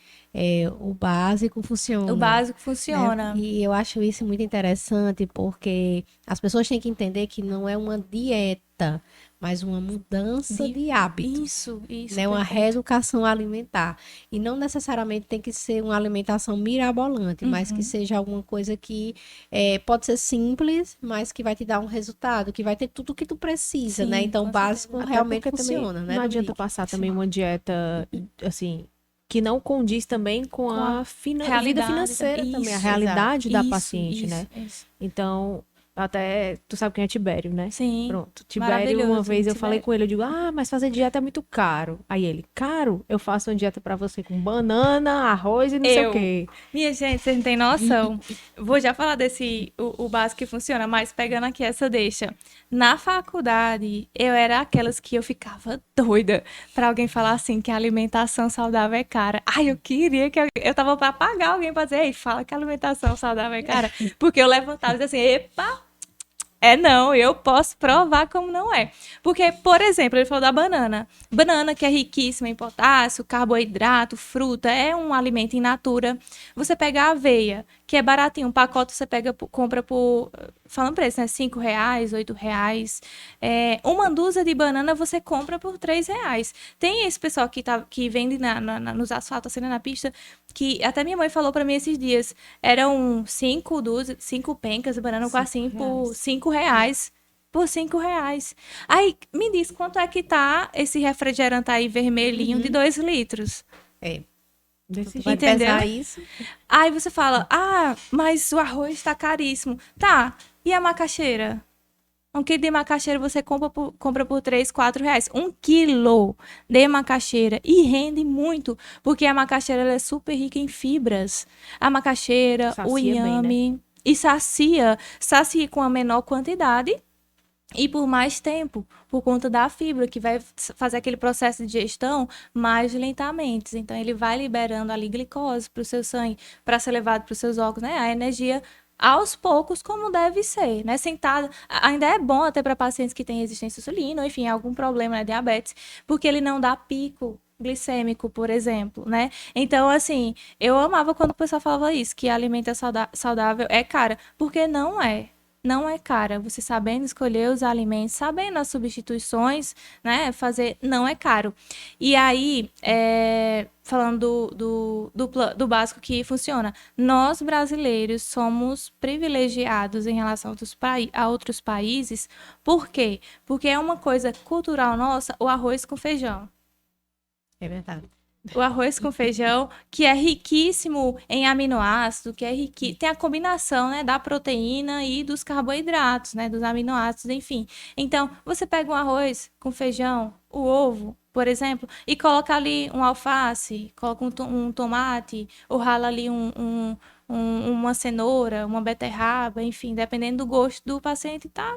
o básico funciona. O básico funciona. Né? E eu acho isso muito interessante, porque as pessoas têm que entender que não é uma dieta, mas uma mudança de hábitos. Isso. Né? Uma reeducação alimentar. E não necessariamente tem que ser uma alimentação mirabolante, mas que seja alguma coisa que pode ser simples, mas que vai te dar um resultado, que vai ter tudo o que tu precisa, né? Então, o básico realmente funciona, né? Não adianta passar também uma dieta, assim, que não condiz também com a vida financeira também, a realidade da paciente, né? Então... Até, tu sabe quem é Tibério, né? Sim. Pronto. Tibério, uma vez eu falei com ele, eu digo, mas fazer dieta é muito caro. Aí ele, caro? Eu faço uma dieta pra você com banana, arroz e não sei o quê. Minha gente, vocês não têm noção. Vou já falar o básico que funciona, mas pegando aqui essa deixa. Na faculdade, eu era aquelas que eu ficava doida pra alguém falar assim, que a alimentação saudável é cara. Eu queria que eu tava pra pagar alguém pra dizer, ei, fala que a alimentação saudável é cara. Porque eu levantava e dizia assim, epa, não, eu posso provar como não é. Porque, por exemplo, ele falou da banana. Banana que é riquíssima em potássio, carboidrato, fruta, é um alimento in natura. Você pega a aveia, que é baratinho, um pacote você compra por, falando preço, né? R$5, R$8. Uma dúzia de banana você compra por R$3. Tem esse pessoal que vende nos asfaltos, assim, na pista, que até minha mãe falou pra mim esses dias, eram 5 pencas de banana assim por R$5. Por R$5. Aí, me diz, quanto é que tá esse refrigerante aí vermelhinho de 2 litros? Vai pesar isso? Aí você fala, mas o arroz tá caríssimo. Tá, e a macaxeira? Um quilo de macaxeira você compra por R$3, R$4. 1 quilo de macaxeira. E rende muito, porque a macaxeira ela é super rica em fibras. A macaxeira, o inhame. Bem, né? E sacia com a menor quantidade e por mais tempo, por conta da fibra, que vai fazer aquele processo de digestão mais lentamente. Então, ele vai liberando ali glicose para o seu sangue, para ser levado para os seus órgãos, né? A energia aos poucos, como deve ser, né? Sentada. Ainda é bom até para pacientes que têm resistência à insulina, ou enfim, algum problema, né? Diabetes, porque ele não dá pico glicêmico, por exemplo, né? Então, assim, eu amava quando o pessoal falava isso, que a alimentação saudável é cara, porque não é. Não é cara. Você sabendo escolher os alimentos, sabendo as substituições, né? Fazer, não é caro. E aí, falando do básico que funciona, nós brasileiros somos privilegiados em relação a outros países. Por quê? Porque é uma coisa cultural nossa, o arroz com feijão. É verdade. O arroz com feijão, que é riquíssimo em aminoácidos, tem a combinação, né, da proteína e dos carboidratos, né, dos aminoácidos, enfim. Então, você pega um arroz com feijão, o ovo, por exemplo, e coloca ali um alface, coloca um tomate, ou rala ali uma cenoura, uma beterraba, enfim, dependendo do gosto do paciente, tá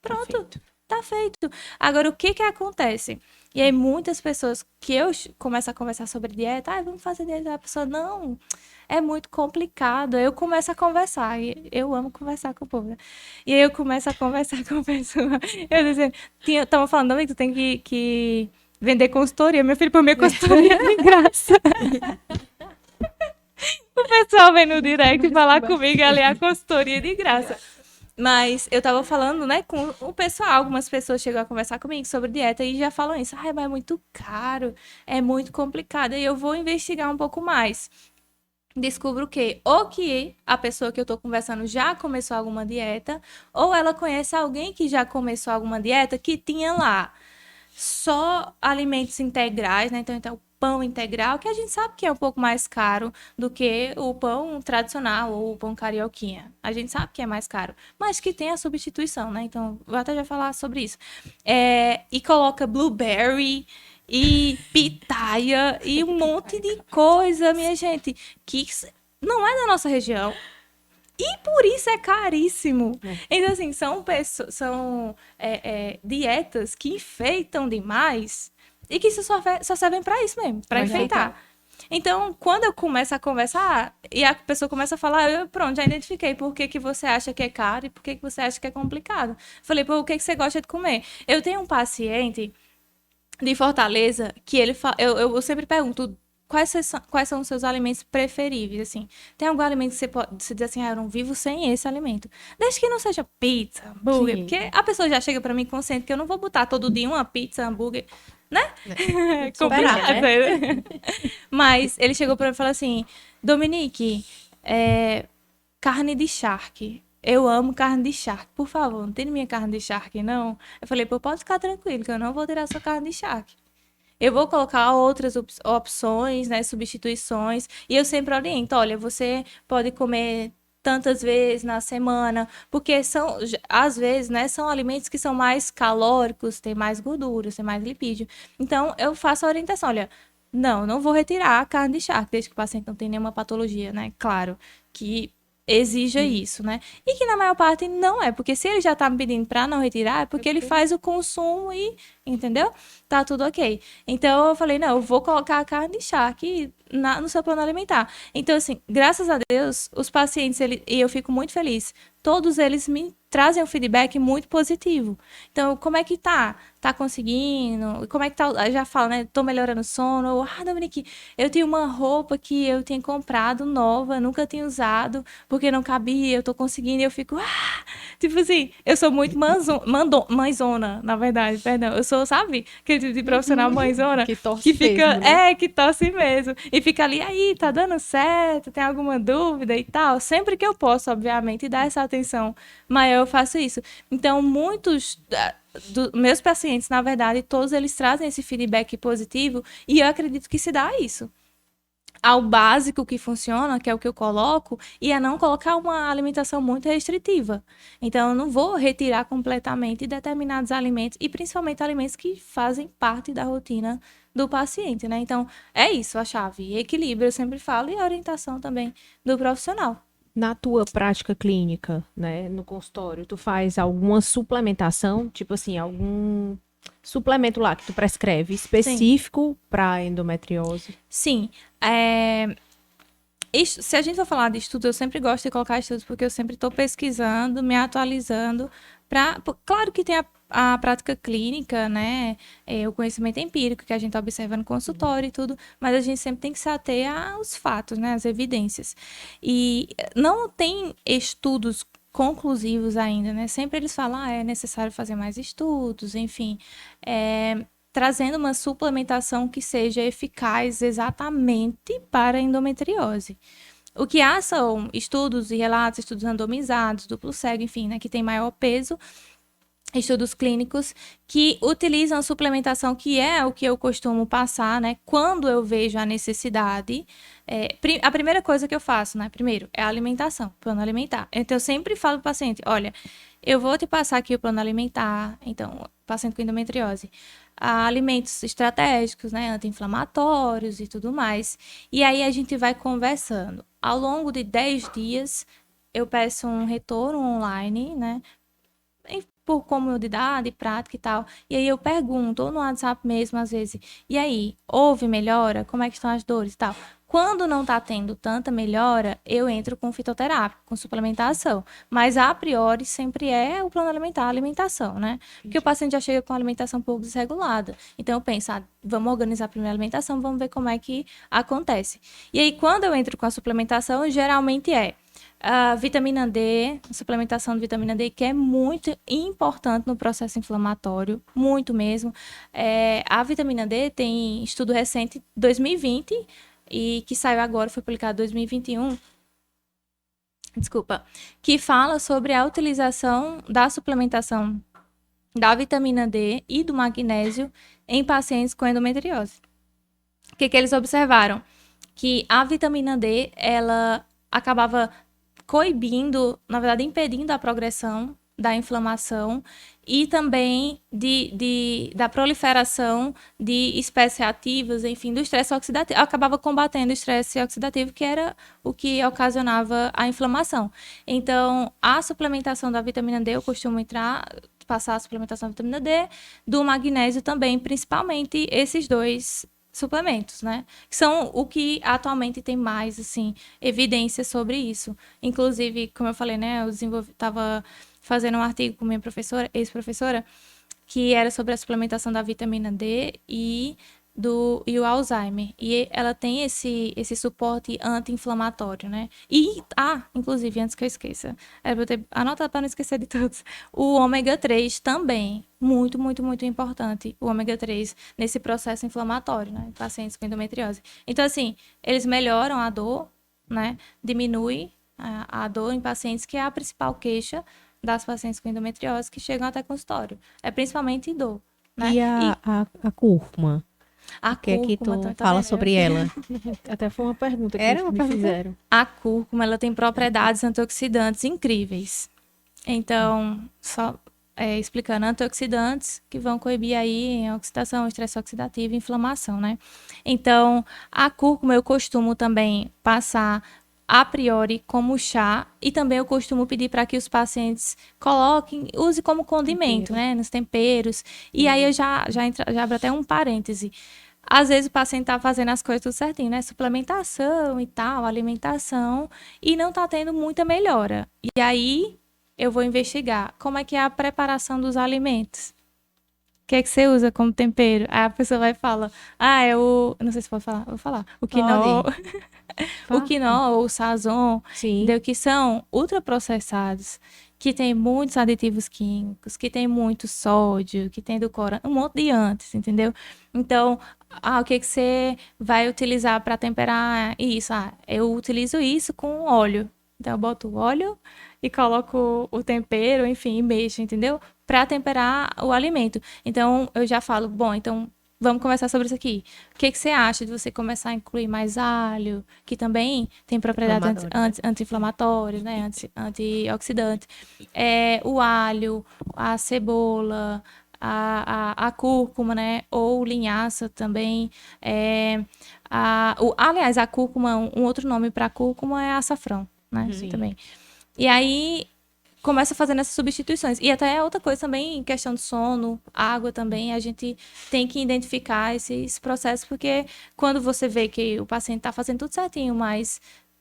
pronto. Perfeito. Tá feito. Agora, o que que acontece? E aí, muitas pessoas que eu começo a conversar sobre dieta, vamos fazer dieta. A pessoa, não, é muito complicado. Aí eu começo a conversar. E eu amo conversar com o povo, né? E aí eu começo a conversar com a pessoa. Eu dizia, tava falando, amigo, tu tem que vender consultoria. Meu filho, por minha consultoria de graça. O pessoal vem no direct falar comigo ali a consultoria de graça. Mas eu tava falando, né, com o pessoal, algumas pessoas chegam a conversar comigo sobre dieta e já falam isso. Mas é muito caro, é muito complicado. E eu vou investigar um pouco mais. Descubro que ou que a pessoa que eu tô conversando já começou alguma dieta, ou ela conhece alguém que já começou alguma dieta que tinha lá só alimentos integrais, né? Então, pão integral, que a gente sabe que é um pouco mais caro do que o pão tradicional ou o pão carioquinha. A gente sabe que é mais caro, mas que tem a substituição, né? Então, vou até já falar sobre isso. E coloca blueberry e pitaia e um monte de coisa, minha gente, que não é da nossa região. E por isso é caríssimo. Então, assim, são dietas que enfeitam demais e que só servem para isso mesmo, para enfeitar. Então, quando eu começo a conversar e a pessoa começa a falar, pronto, já identifiquei por que você acha que é caro e por que você acha que é complicado. Falei, o que você gosta de comer? Eu tenho um paciente de Fortaleza que eu sempre pergunto, quais são os seus alimentos preferíveis, assim? Tem algum alimento que você pode dizer assim, eu não vivo sem esse alimento. Desde que não seja pizza, hambúrguer, porque a pessoa já chega pra mim consciente que eu não vou botar todo dia uma pizza, hambúrguer, né? É complicado, né? Mas ele chegou pra mim e falou assim, Dominique, carne de charque. Eu amo carne de charque. Por favor, não tem minha carne de charque, não? Eu falei, pode ficar tranquilo, que eu não vou tirar sua carne de charque. Eu vou colocar outras opções, né, substituições, e eu sempre oriento, olha, você pode comer tantas vezes na semana, porque às vezes, né, são alimentos que são mais calóricos, tem mais gorduras, tem mais lipídio. Então, eu faço a orientação, olha, não vou retirar a carne de charque, desde que o paciente não tenha nenhuma patologia, né, claro, que exija isso, né? E que na maior parte não é, porque se ele já tá me pedindo para não retirar, é porque ele faz o consumo e, entendeu? Tá tudo ok. Então eu falei, não, eu vou colocar a carne de charque no seu plano alimentar. Então, assim, graças a Deus, os pacientes, e eu fico muito feliz, todos eles me trazem um feedback muito positivo. Então, como é que tá? Tá conseguindo? Como é que tá? Já falo, né? Tô melhorando o sono. Ou, Dominique, eu tenho uma roupa que eu tinha comprado nova, nunca tinha usado, porque não cabia, eu tô conseguindo. E eu fico, tipo assim, eu sou muito mãezona, na verdade, perdão. Eu sou, sabe? Aquele tipo de profissional mãezona. Que torce que fica, mesmo, né? que torce mesmo. E fica ali, aí, tá dando certo? Tem alguma dúvida e tal? Sempre que eu posso, obviamente, dar essa atenção maior, eu faço isso. Então, muitos dos meus pacientes, na verdade, todos eles trazem esse feedback positivo e eu acredito que se dá isso. Ao básico que funciona, que é o que eu coloco, e a não colocar uma alimentação muito restritiva. Então, eu não vou retirar completamente determinados alimentos, e principalmente alimentos que fazem parte da rotina do paciente, né? Então, é isso a chave. Equilíbrio, eu sempre falo, e a orientação também do profissional. Na tua prática clínica, né, no consultório, tu faz alguma suplementação, tipo assim, algum suplemento lá que tu prescreve específico para endometriose? Sim. Se a gente for falar de estudos, eu sempre gosto de colocar estudos porque eu sempre estou pesquisando, me atualizando. Claro que tem a prática clínica, né? O conhecimento empírico que a gente está observando no consultório e tudo, mas a gente sempre tem que se ater aos fatos, né? Às evidências. E não tem estudos conclusivos ainda, né? Sempre eles falam, é necessário fazer mais estudos, enfim. Trazendo uma suplementação que seja eficaz exatamente para a endometriose. O que há são estudos e relatos, estudos randomizados, duplo cego, enfim, né, que tem maior peso estudos clínicos que utilizam a suplementação, que é o que eu costumo passar, né? Quando eu vejo a necessidade, a primeira coisa que eu faço, né? Primeiro, é a alimentação, plano alimentar. Então, eu sempre falo para o paciente, olha, eu vou te passar aqui o plano alimentar, então, paciente com endometriose, alimentos estratégicos, né? Anti-inflamatórios e tudo mais. E aí, a gente vai conversando. Ao longo de 10 dias, eu peço um retorno online, né? Por comodidade, prática e tal. E aí eu pergunto, ou no WhatsApp mesmo, às vezes, e aí, houve melhora? Como é que estão as dores e tal? Quando não tá tendo tanta melhora, eu entro com fitoterápico, com suplementação. Mas a priori sempre é o plano alimentar, a alimentação, né? Porque o paciente já chega com a alimentação um pouco desregulada. Então eu penso, vamos organizar primeiro a alimentação, vamos ver como é que acontece. E aí, quando eu entro com a suplementação, geralmente a vitamina D, a suplementação de vitamina D, que é muito importante no processo inflamatório, muito mesmo. A vitamina D tem estudo recente, 2020, e que saiu agora, foi publicado em 2021, desculpa, que fala sobre a utilização da suplementação da vitamina D e do magnésio em pacientes com endometriose. O que eles observaram? Que a vitamina D, ela acabava coibindo, na verdade, impedindo a progressão da inflamação e também da proliferação de espécies ativas, enfim, do estresse oxidativo. Acabava combatendo o estresse oxidativo, que era o que ocasionava a inflamação. Então, a suplementação da vitamina D, eu costumo passar a suplementação da vitamina D, do magnésio também, principalmente esses dois suplementos, né? Que são o que atualmente tem mais, assim, evidência sobre isso. Inclusive, como eu falei, né? Eu estava fazendo um artigo com minha professora, ex-professora, que era sobre a suplementação da vitamina D e o Alzheimer. E ela tem esse suporte anti-inflamatório, né? E, inclusive, antes que eu esqueça, eu vou ter anotado para não esquecer de todos, o ômega 3 também, muito, muito, muito importante, o ômega 3 nesse processo inflamatório, né? Em pacientes com endometriose. Então, assim, eles melhoram a dor, né? Diminui a dor em pacientes, que é a principal queixa das pacientes com endometriose que chegam até consultório. É principalmente dor, né? E a cúrcuma? A que aqui tu cúrcuma, fala sobre ela? Até foi uma pergunta que Era uma me pergunta? fizeram. A cúrcuma, ela tem propriedades antioxidantes incríveis. Então, só explicando, antioxidantes que vão coibir aí a oxidação, estresse oxidativo e inflamação, né? Então, a cúrcuma eu costumo também passar a priori como chá, e também eu costumo pedir para que os pacientes use como condimento, né, nos temperos. E aí eu já abro até um parêntese. Às vezes o paciente está fazendo as coisas tudo certinho, né? Suplementação e tal, alimentação, e não está tendo muita melhora. E aí eu vou investigar como é que é a preparação dos alimentos. O que é que você usa como tempero? Aí a pessoa vai e fala, é o... Não sei se pode falar, vou falar. O quinó, o quinó ou o sazon, entendeu? Que são ultraprocessados, que tem muitos aditivos químicos, que tem muito sódio, que tem edulcorante, um monte de antes, entendeu? Então, o que você vai utilizar para temperar isso? Eu utilizo isso com óleo. Então, eu boto o óleo e coloco o tempero, enfim, e mexo, entendeu? Para temperar o alimento. Então, eu já falo, bom, então vamos conversar sobre isso aqui. O que você acha de você começar a incluir mais alho, que também tem propriedades anti-inflamatórias, né? Antioxidantes. O alho, a cebola, a cúrcuma, né? Ou linhaça também. Aliás, a cúrcuma, um outro nome para cúrcuma é açafrão, né? Também. E aí começa fazendo essas substituições. E até outra coisa também, em questão de sono, água também, a gente tem que identificar esses processos, porque quando você vê que o paciente está fazendo tudo certinho, mas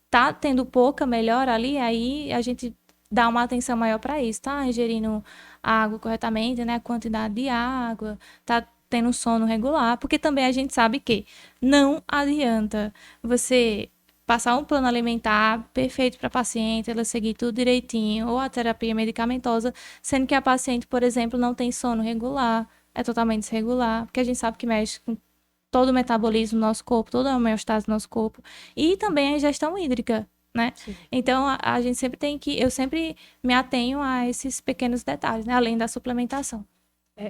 tá tendo pouca melhora ali, aí a gente dá uma atenção maior para isso, tá ingerindo água corretamente, né, a quantidade de água, tá tendo um sono regular, porque também a gente sabe que não adianta você passar um plano alimentar perfeito para a paciente, ela seguir tudo direitinho, ou a terapia medicamentosa, sendo que a paciente, por exemplo, não tem sono regular, é totalmente desregular, porque a gente sabe que mexe com todo o metabolismo do nosso corpo, toda a homeostase do nosso corpo, e também a ingestão hídrica. né? Sim. Então, a gente sempre tem que... Eu sempre me atenho a esses pequenos detalhes, né? Além da suplementação.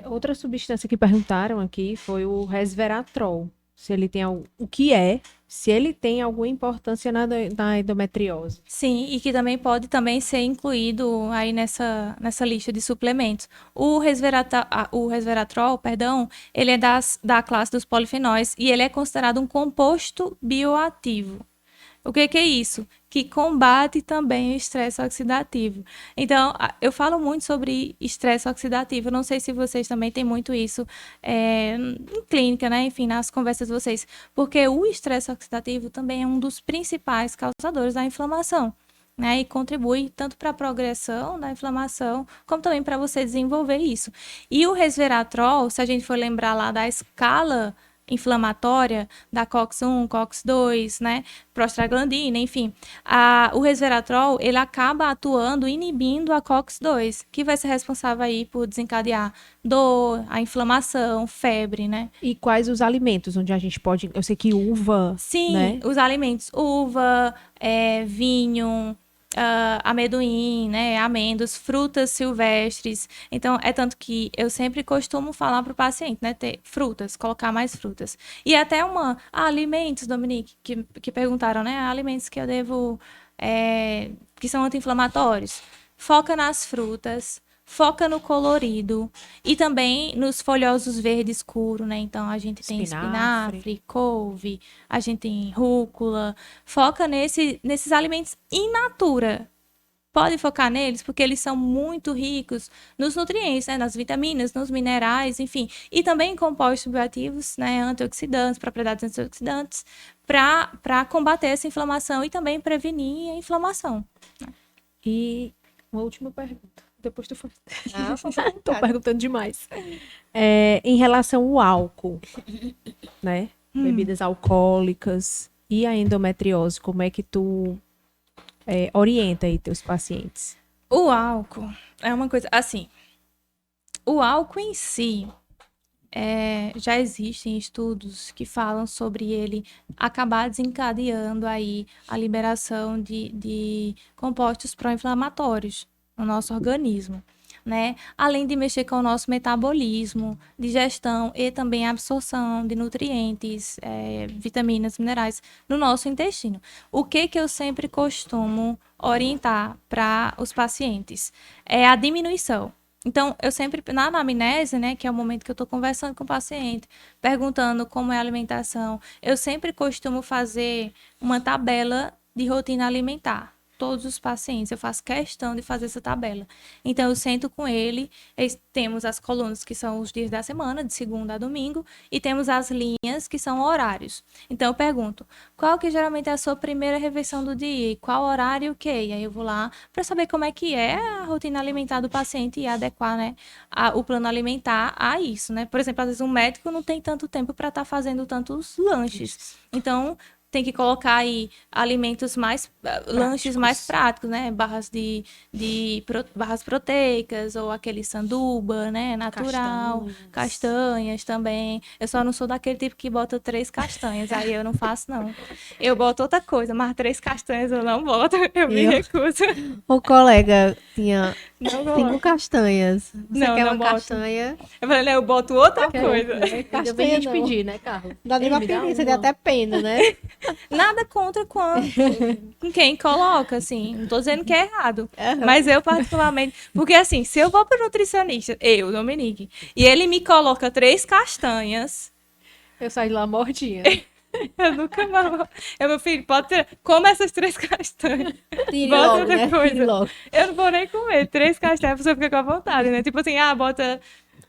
Outra substância que perguntaram aqui foi o resveratrol. Se ele tem o que é, se ele tem alguma importância na endometriose. Sim, e que também pode também ser incluído aí nessa lista de suplementos. O resveratrol, perdão, ele é da classe dos polifenóis e ele é considerado um composto bioativo. O que é isso? Que combate também o estresse oxidativo. Então, eu falo muito sobre estresse oxidativo. Não sei se vocês também têm muito isso em clínica, né? Enfim, nas conversas de vocês. Porque o estresse oxidativo também é um dos principais causadores da inflamação. Né, e contribui tanto para a progressão da inflamação, como também para você desenvolver isso. E o resveratrol, se a gente for lembrar lá da escala inflamatória da COX-1, COX-2, né, prostaglandina, enfim, o resveratrol, ele acaba atuando, inibindo a COX-2, que vai ser responsável aí por desencadear dor, a inflamação, febre, né? E quais os alimentos onde a gente pode... Eu sei que uva, Sim, né? os alimentos, uva, vinho, amendoim, né, amêndoas, frutas silvestres. Então, é tanto que eu sempre costumo falar para o paciente, né, ter frutas, colocar mais frutas. E até alimentos, Dominique, que perguntaram, né, alimentos que eu devo, que são anti-inflamatórios. Foca nas frutas, foca no colorido e também nos folhosos verde escuro, né? Então, a gente tem espinafre, couve, a gente tem rúcula. Foca nesses alimentos in natura. Pode focar neles porque eles são muito ricos nos nutrientes, né? Nas vitaminas, nos minerais, enfim. E também em compostos bioativos, né? Antioxidantes, propriedades antioxidantes, para combater essa inflamação e também prevenir a inflamação. E uma última pergunta. Depois tu faz. Tô Tô perguntando demais. Em relação ao álcool, né? Bebidas alcoólicas e a endometriose, como é que tu orienta aí teus pacientes? O álcool é uma coisa, assim, o álcool em si, já existem estudos que falam sobre ele acabar desencadeando aí a liberação de compostos pró-inflamatórios no nosso organismo, né? Além de mexer com o nosso metabolismo, digestão e também absorção de nutrientes, vitaminas, minerais no nosso intestino. O que eu sempre costumo orientar para os pacientes é a diminuição. Então, eu sempre, na anamnese, né, que é o momento que eu estou conversando com o paciente, perguntando como é a alimentação, eu sempre costumo fazer uma tabela de rotina alimentar. Todos os pacientes, eu faço questão de fazer essa tabela. Então, eu sento com ele, temos as colunas, que são os dias da semana, de segunda a domingo, e temos as linhas, que são horários. Então, eu pergunto, qual que geralmente é a sua primeira refeição do dia? E qual horário e o quê? E aí eu vou lá para saber como é que é a rotina alimentar do paciente e adequar, né, o plano alimentar a isso, né? Por exemplo, às vezes um médico não tem tanto tempo para estar fazendo tantos lanches. Então, tem que colocar aí alimentos lanches mais práticos, né? Barras proteicas, ou aquele sanduba, né? Natural, castanhas também. Eu só não sou daquele tipo que bota 3 castanhas, aí eu não faço, não. Eu boto outra coisa, mas 3 castanhas eu não boto, eu me recuso. O colega tinha Não 5 castanhas. Você Não, quer não uma boto. castanha? Eu falei, não, eu boto outra coisa. Castanha de não. pedir, né, Carla? Dá nem uma Me dá preguiça, uma. dá até pena, né? Nada contra quem coloca, assim. Não tô dizendo que é errado. Mas eu, particularmente. Porque, assim, se eu vou pro nutricionista, Dominique, e ele me coloca 3 castanhas. Eu saio de lá mordinha. Eu nunca mais. Meu filho, pode ter. Come essas 3 castanhas. Tire Bota logo, outra né? coisa. Tire logo. Eu não vou nem comer 3 castanhas, a pessoa fica com a vontade, né? Tipo assim, bota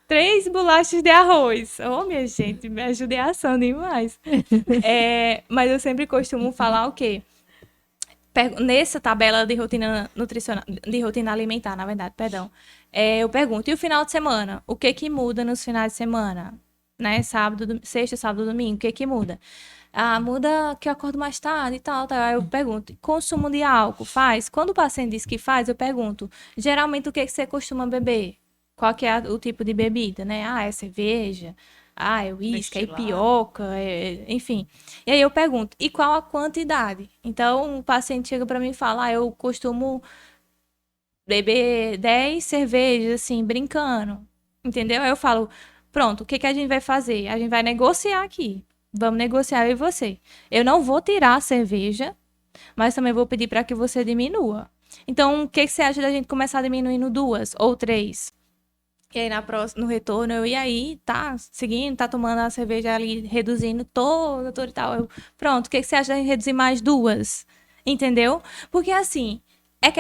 3 bolachas de arroz. Ô, minha gente, me judiação demais. Mas eu sempre costumo falar o quê? Nessa tabela de rotina nutricional, de rotina alimentar, na verdade, perdão. Eu pergunto, e o final de semana? O que muda nos finais de semana? Né? Sexta, sábado, domingo, o que muda? Muda que eu acordo mais tarde e tal. Aí eu pergunto, consumo de álcool faz? Quando o paciente diz que faz, eu pergunto, geralmente o que você costuma beber? Qual que é o tipo de bebida, né? É cerveja, é uísque, é Destilado. ipioca, enfim. E aí eu pergunto, e qual a quantidade? Então, o paciente chega para mim e fala, eu costumo beber 10 cervejas, assim, brincando. Entendeu? Aí eu falo, pronto, o que que a gente vai fazer? A gente vai negociar aqui. Vamos negociar eu e você. Eu não vou tirar a cerveja, mas também vou pedir para que você diminua. Então, o que que você acha da gente começar diminuindo 2 ou 3? E aí, no retorno, e aí, tá seguindo, tá tomando a cerveja ali, reduzindo toda e tal. Pronto, o que que você acha da gente reduzir mais 2? Entendeu? Porque, assim,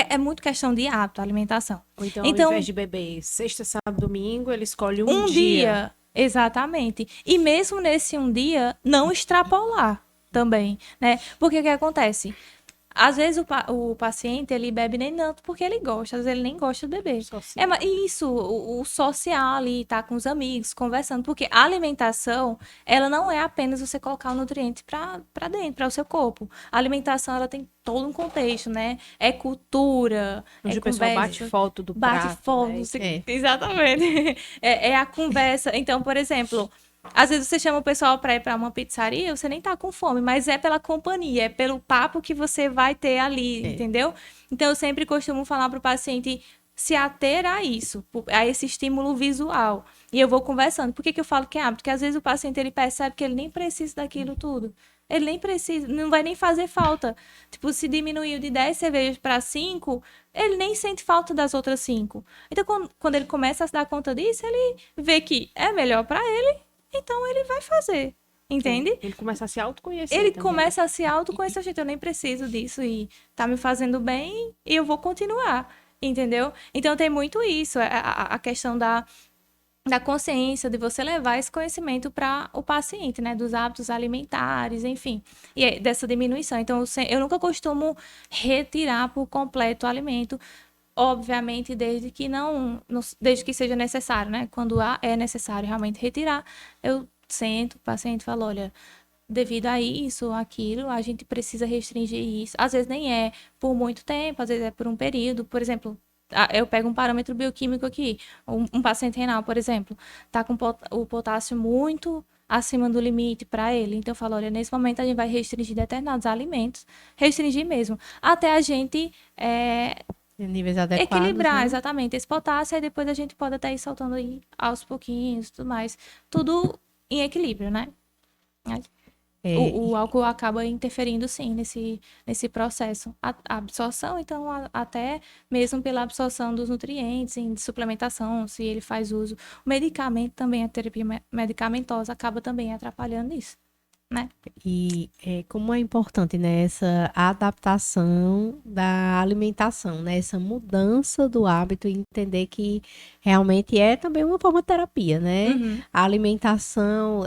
é muito questão de hábito, alimentação. Ou então, ao invés Então, de beber sexta, sábado, domingo, ele escolhe um um dia. dia, exatamente. E mesmo nesse um dia, não extrapolar também, né? Porque o que acontece? Às vezes o paciente, ele bebe nem tanto porque ele gosta, às vezes ele nem gosta de beber. Social. Isso, o social ali, tá com os amigos, conversando, porque a alimentação, ela não é apenas você colocar o nutriente para dentro, para o seu corpo. A alimentação, ela tem todo um contexto, né? É cultura, Onde é o pessoal bate conversa, foto do bate prato, foto, né? exatamente. É a conversa. Então, por exemplo, às vezes você chama o pessoal para ir para uma pizzaria, você nem tá com fome, mas é pela companhia, é pelo papo que você vai ter ali, entendeu? Então eu sempre costumo falar para o paciente se ater a isso, a esse estímulo visual. E eu vou conversando. Por que que eu falo que é hábito? Porque às vezes o paciente ele percebe que ele nem precisa daquilo tudo. Ele nem precisa, não vai nem fazer falta. Tipo, se diminuiu de 10 cervejas para 5, ele nem sente falta das outras 5. Então, quando ele começa a se dar conta disso, ele vê que é melhor para ele, então ele vai fazer, entende? Ele começa a se autoconhecer Ele também. começa a se autoconhecer, gente, eu nem preciso disso e tá me fazendo bem e eu vou continuar, entendeu? Então tem muito isso, a questão da consciência, de você levar esse conhecimento para o paciente, né? Dos hábitos alimentares, enfim, e dessa diminuição. Então, eu nunca costumo retirar por completo o alimento, obviamente, desde que seja necessário, né? Quando é necessário realmente retirar, eu sento, o paciente fala, olha, devido a isso, aquilo, a gente precisa restringir isso. Às vezes nem é por muito tempo, às vezes é por um período. Por exemplo, eu pego um parâmetro bioquímico aqui, um paciente renal, por exemplo, tá com o potássio muito acima do limite para ele. Então eu falo, olha, nesse momento a gente vai restringir determinados alimentos, restringir mesmo, até a gente Níveis adequados, equilibrar né? exatamente esse potássio, e depois a gente pode até ir soltando aí aos pouquinhos, tudo mais, tudo em equilíbrio, né? É, O álcool acaba interferindo, sim, nesse processo. A absorção, então, até mesmo pela absorção dos nutrientes, em suplementação, se ele faz uso. O medicamento também, a terapia medicamentosa, acaba também atrapalhando isso, né? E como é importante, né, essa adaptação da alimentação, né, essa mudança do hábito e entender que realmente é também uma forma de terapia, né? Uhum. A alimentação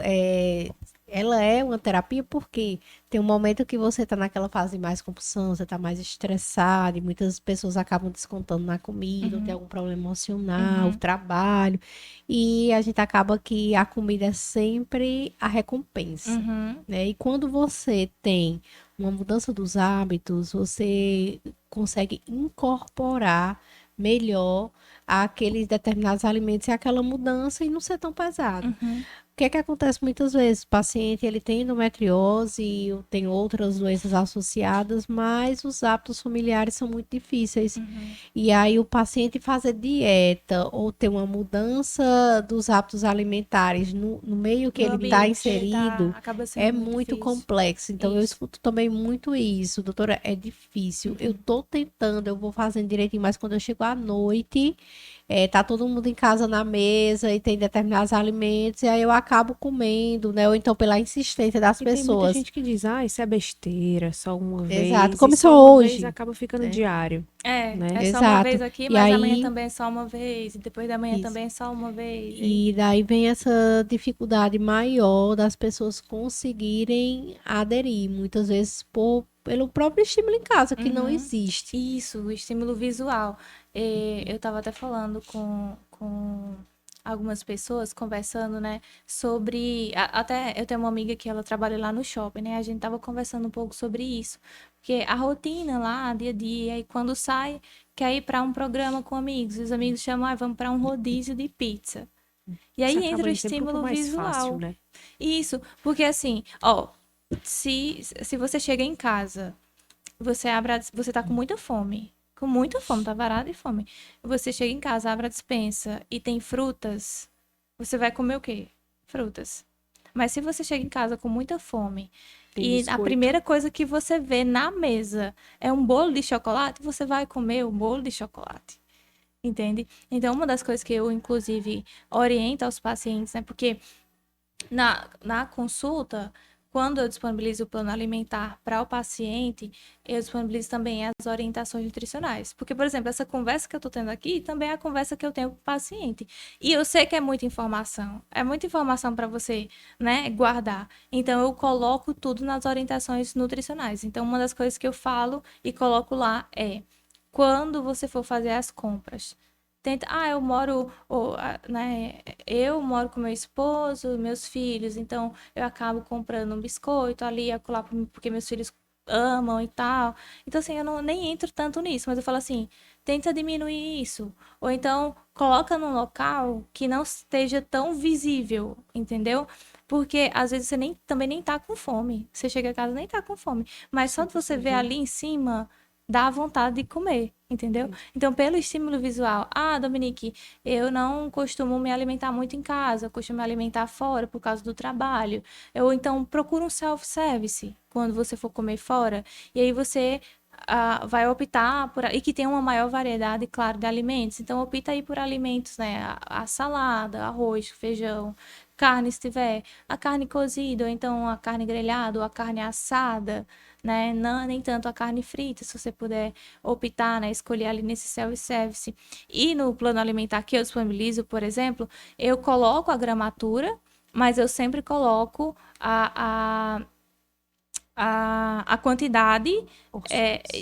ela é uma terapia porque tem um momento que você está naquela fase de mais compulsão, você está mais estressado e muitas pessoas acabam descontando na comida, ou tem algum problema emocional, trabalho, e a gente acaba que a comida é sempre a recompensa, Uhum. né? E quando você tem uma mudança dos hábitos, você consegue incorporar melhor aqueles determinados alimentos e aquela mudança e não ser tão pesado. Uhum. O que é que acontece muitas vezes? O paciente ele tem endometriose, tem outras doenças associadas, mas os hábitos familiares são muito difíceis. E aí o paciente fazer dieta ou ter uma mudança dos hábitos alimentares no meio que No ele ambiente está que ele inserido tá, acaba é sendo muito muito difícil. complexo. Então eu Isso. escuto também muito isso, doutora, é difícil. Eu tô tentando, eu vou fazendo direitinho, mas quando eu chego à noite, tá todo mundo em casa na mesa e tem determinados alimentos, e aí eu acabo comendo, né? Ou então pela insistência das E tem muita pessoas. gente que diz, isso é besteira, só uma Exato, vez. come E só só uma hoje, vez acaba ficando né? diário, né? É só uma Exato. vez aqui, E mas amanhã aí, também é só uma vez, e depois da manhã isso. também é só uma vez. E daí vem essa dificuldade maior das pessoas conseguirem aderir, muitas vezes pelo próprio estímulo em casa, que não existe. Isso, o estímulo visual. Eu estava até falando com algumas pessoas, conversando, né, sobre... Até eu tenho uma amiga que ela trabalha lá no shopping, né, a gente tava conversando um pouco sobre isso. Porque a rotina lá, dia a dia, e quando sai, quer ir para um programa com amigos, e os amigos chamam, vamos para um rodízio de pizza. E aí Isso entra acaba o sempre um pouco estímulo mais visual. fácil, né? Isso, porque assim, ó, se você chega em casa, você tá com muita fome, tá varado de fome. Você chega em casa, abre a despensa e tem frutas, você vai comer o quê? Frutas. Mas se você chega em casa com muita fome Tem e a biscoito. primeira coisa que você vê na mesa é um bolo de chocolate, você vai comer o bolo de chocolate. Entende? Então, uma das coisas que eu, inclusive, oriento aos pacientes, né? Porque na consulta, quando eu disponibilizo o plano alimentar para o paciente, eu disponibilizo também as orientações nutricionais. Porque, por exemplo, essa conversa que eu estou tendo aqui também é a conversa que eu tenho com o paciente. E eu sei que é muita informação para você, né, guardar. Então, eu coloco tudo nas orientações nutricionais. Então, uma das coisas que eu falo e coloco lá é: quando você for fazer as compras, eu moro, né, eu moro com meu esposo, meus filhos, então eu acabo comprando um biscoito ali, acolá, porque meus filhos amam e tal. Então, assim, eu não, nem entro tanto nisso, mas eu falo assim, tenta diminuir isso. Ou então, coloca num local que não esteja tão visível, entendeu? Porque às vezes você também nem tá com fome. Você chega a casa e nem tá com fome. Mas só de você ver ali em cima, dá vontade de comer, entendeu? Então, pelo estímulo visual, Dominique, eu não costumo me alimentar muito em casa, eu costumo me alimentar fora por causa do trabalho. Eu então procuro um self-service quando você for comer fora, e aí você vai optar por e que tem uma maior variedade, claro, de alimentos. Então, opta aí por alimentos, né? A salada, arroz, feijão, carne se tiver, a carne cozida, ou então a carne grelhada, ou a carne assada, né? Não, nem tanto a carne frita, se você puder optar, né? Escolher ali nesse self-service. E no plano alimentar que eu disponibilizo, por exemplo, eu coloco a gramatura, mas eu sempre coloco a quantidade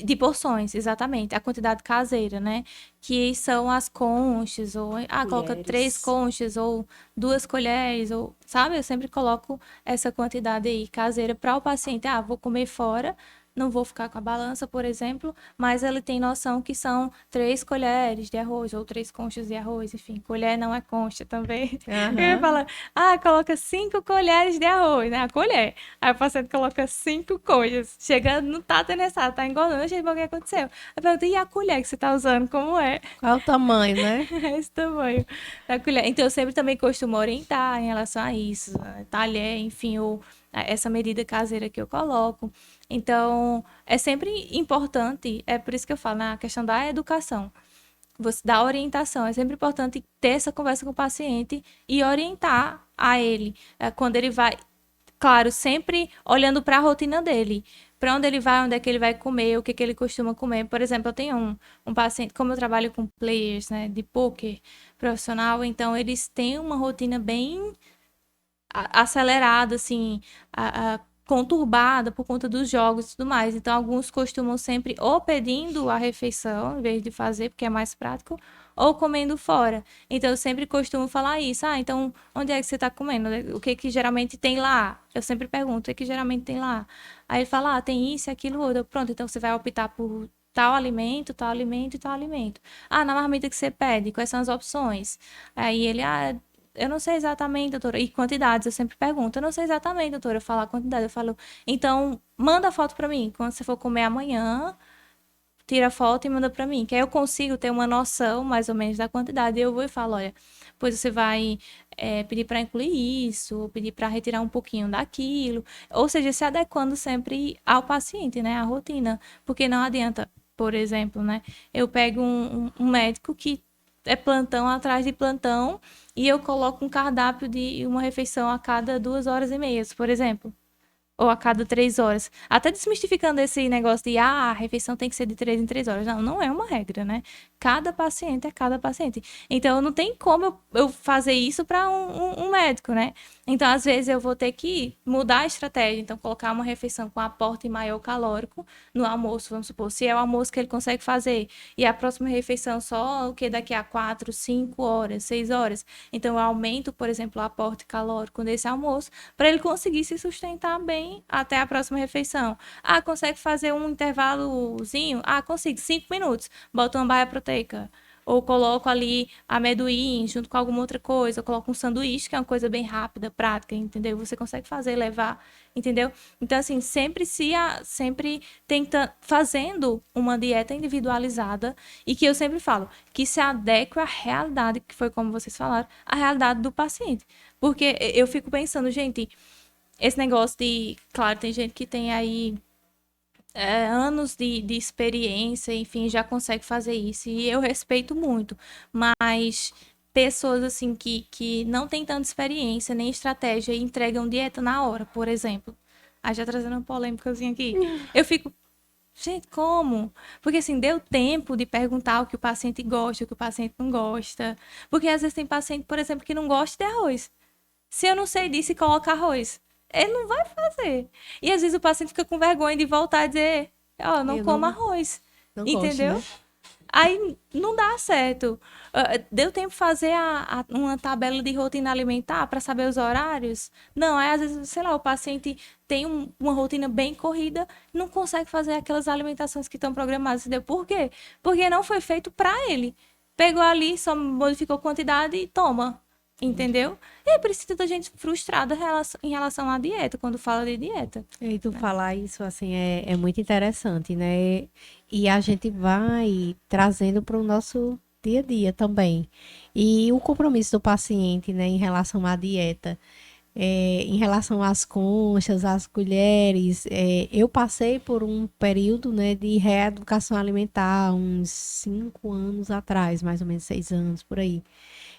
de porções, exatamente, a quantidade caseira, né? Que são as conchas, ou coloca 3 conchas, ou 2 colheres, ou sabe? Eu sempre coloco essa quantidade aí caseira para o paciente. Vou comer fora, não vou ficar com a balança, por exemplo, mas ele tem noção que são 3 colheres de arroz, ou 3 conchas de arroz, enfim, colher não é concha também. Aham. Eu ia falar, coloca 5 colheres de arroz, né? A colher. Aí o paciente coloca 5 conchas. Chega, não tá atendendo, tá engordando, gente, o que aconteceu? Eu pergunto, e a colher que você tá usando, como é? Qual o tamanho, né? Esse tamanho da colher. Então, eu sempre também costumo orientar em relação a isso, talher, enfim, ou essa medida caseira que eu coloco. Então, é sempre importante, é por isso que eu falo, na questão da educação, você dá orientação, é sempre importante ter essa conversa com o paciente e orientar a ele, quando ele vai, claro, sempre olhando para a rotina dele, para onde ele vai, onde é que ele vai comer, o que ele costuma comer. Por exemplo, eu tenho um paciente, como eu trabalho com players, né, de poker profissional, então eles têm uma rotina bem acelerada, assim, conturbada por conta dos jogos e tudo mais. Então, alguns costumam sempre ou pedindo a refeição, em vez de fazer, porque é mais prático, ou comendo fora. Então, eu sempre costumo falar isso. Então, onde é que você está comendo? O que que geralmente tem lá? Eu sempre pergunto, o que que geralmente tem lá? Aí ele fala, tem isso, aquilo, outro. Pronto, então você vai optar por tal alimento, tal alimento e tal alimento. Na marmita que você pede, quais são as opções? Aí ele, eu não sei exatamente, doutora. E quantidades, eu sempre pergunto. Eu não sei exatamente, doutora. Eu falo a quantidade. Eu falo, então, manda a foto pra mim. Quando você for comer amanhã, tira a foto e manda pra mim. Que aí eu consigo ter uma noção, mais ou menos, da quantidade. E eu vou e falo, olha, pois você vai pedir pra incluir isso, ou pedir pra retirar um pouquinho daquilo. Ou seja, se adequando sempre ao paciente, né? À rotina. Porque não adianta, por exemplo, né? Eu pego um médico que é plantão atrás de plantão e eu coloco um cardápio de uma refeição a cada 2 horas e meia, por exemplo. Ou a cada 3 horas. Até desmistificando esse negócio de, a refeição tem que ser de 3 em 3 horas. Não, não é uma regra, né? Cada paciente é cada paciente. Então, não tem como eu fazer isso para um médico, né? Então, às vezes, eu vou ter que mudar a estratégia. Então, colocar uma refeição com aporte maior calórico no almoço, vamos supor. Se é o almoço que ele consegue fazer e a próxima refeição só o que daqui a 4, 5 horas, 6 horas. Então, eu aumento, por exemplo, o aporte calórico nesse almoço para ele conseguir se sustentar bem até a próxima refeição. Consegue fazer um intervalozinho? Consigo, 5 minutos. Bota uma baia proteica. ou coloco ali amendoim junto com alguma outra coisa, eu coloco um sanduíche, que é uma coisa bem rápida, prática, entendeu? Você consegue fazer, levar, entendeu? Então, assim, sempre fazendo uma dieta individualizada e que eu sempre falo, que se adequa à realidade, que foi como vocês falaram, à realidade do paciente. Porque eu fico pensando, gente, esse negócio de, claro, tem gente que tem aí anos de experiência, enfim, já consegue fazer isso. E eu respeito muito. Mas pessoas, assim, que não têm tanta experiência nem estratégia e entregam dieta na hora, por exemplo. Aí já trazendo uma polêmicazinha aqui. Eu fico, gente, como? Porque, assim, deu tempo de perguntar o que o paciente gosta, o que o paciente não gosta. Porque, às vezes, tem paciente, por exemplo, que não gosta de arroz. Se eu não sei disso e coloca arroz, ele não vai fazer. E às vezes o paciente fica com vergonha de voltar a dizer, ó, não Eu como não, arroz. não gosto, Entendeu? né? Aí não dá certo. Deu tempo de fazer uma tabela de rotina alimentar para saber os horários? Não, aí às vezes, sei lá, o paciente tem uma rotina bem corrida, não consegue fazer aquelas alimentações que estão programadas. Entendeu? Por quê? Porque não foi feito para ele. Pegou ali, só modificou a quantidade e toma. Entendeu? E é por isso que tanta gente frustrada em relação à dieta, quando fala de dieta. E tu falar isso, assim, é muito interessante, né? E a gente vai trazendo para o nosso dia a dia também. E o compromisso do paciente, né, em relação à dieta, em relação às conchas, às colheres, eu passei por um período, né, de reeducação alimentar, uns 5 anos atrás, mais ou menos 6 anos, por aí.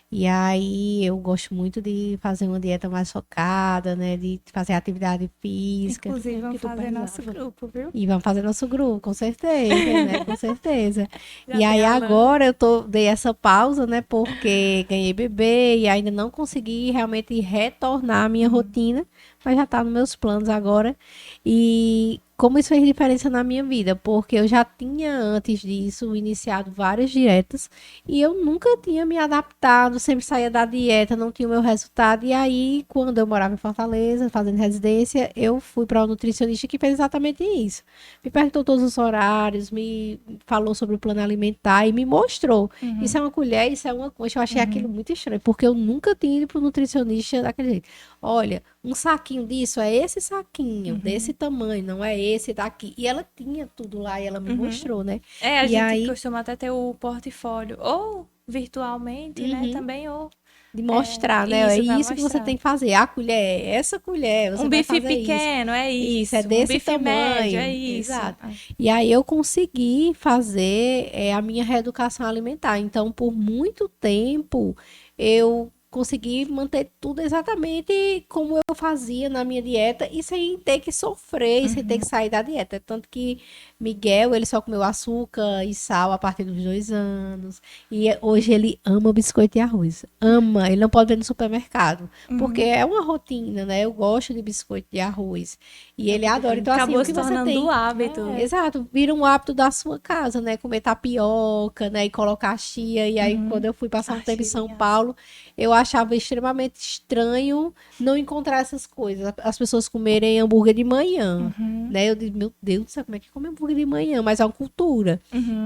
E aí eu gosto muito de fazer uma dieta mais focada, né? De fazer atividade física. Inclusive, que vamos tu fazer nosso pesava. grupo, viu? E vamos fazer nosso grupo, com certeza, né? Com certeza. Já E aí tem a Lana. agora dei essa pausa, né? Porque ganhei bebê e ainda não consegui realmente retornar à minha rotina, mas já tá nos meus planos agora. E como isso fez diferença na minha vida, porque eu já tinha antes disso iniciado várias dietas e eu nunca tinha me adaptado, sempre saía da dieta, não tinha o meu resultado. E aí, quando eu morava em Fortaleza, fazendo residência, eu fui para um nutricionista que fez exatamente isso. Me perguntou todos os horários, me falou sobre o plano alimentar e me mostrou. Isso é uma colher, isso é uma concha. Eu achei aquilo muito estranho, porque eu nunca tinha ido para o nutricionista daquele jeito. Olha, um saquinho disso é esse saquinho, desse tamanho, não é esse daqui. E ela tinha tudo lá e ela me mostrou, né? A E gente aí, costuma até ter o portfólio, ou virtualmente, né? Também, ou de mostrar, né? É isso, pra isso que você mostrar. tem que fazer. A colher é essa colher, você Um vai bife fazer isso. pequeno, é Isso, é isso. Um desse bife médio, é tamanho. isso. Exato. E aí eu consegui fazer a minha reeducação alimentar. Então, por muito tempo, eu consegui manter tudo exatamente como eu fazia na minha dieta e sem ter que sofrer, e sem ter que sair da dieta. Tanto que Miguel, ele só comeu açúcar e sal a partir dos 2 anos. E hoje ele ama biscoito e arroz. Ama. Ele não pode ver no supermercado. Porque é uma rotina, né? Eu gosto de biscoito e arroz. E ele adora. Então, assim, Acabou o se que você tornando tem? do hábito. Exato, vira um hábito da sua casa, né? Comer tapioca, né? E colocar chia. E aí, quando eu fui passar um tempo em São Chia. Paulo, eu achava extremamente estranho não encontrar essas coisas. As pessoas comerem hambúrguer de manhã, né? Eu digo, meu Deus do céu, como é que come hambúrguer de manhã? Mas é uma cultura,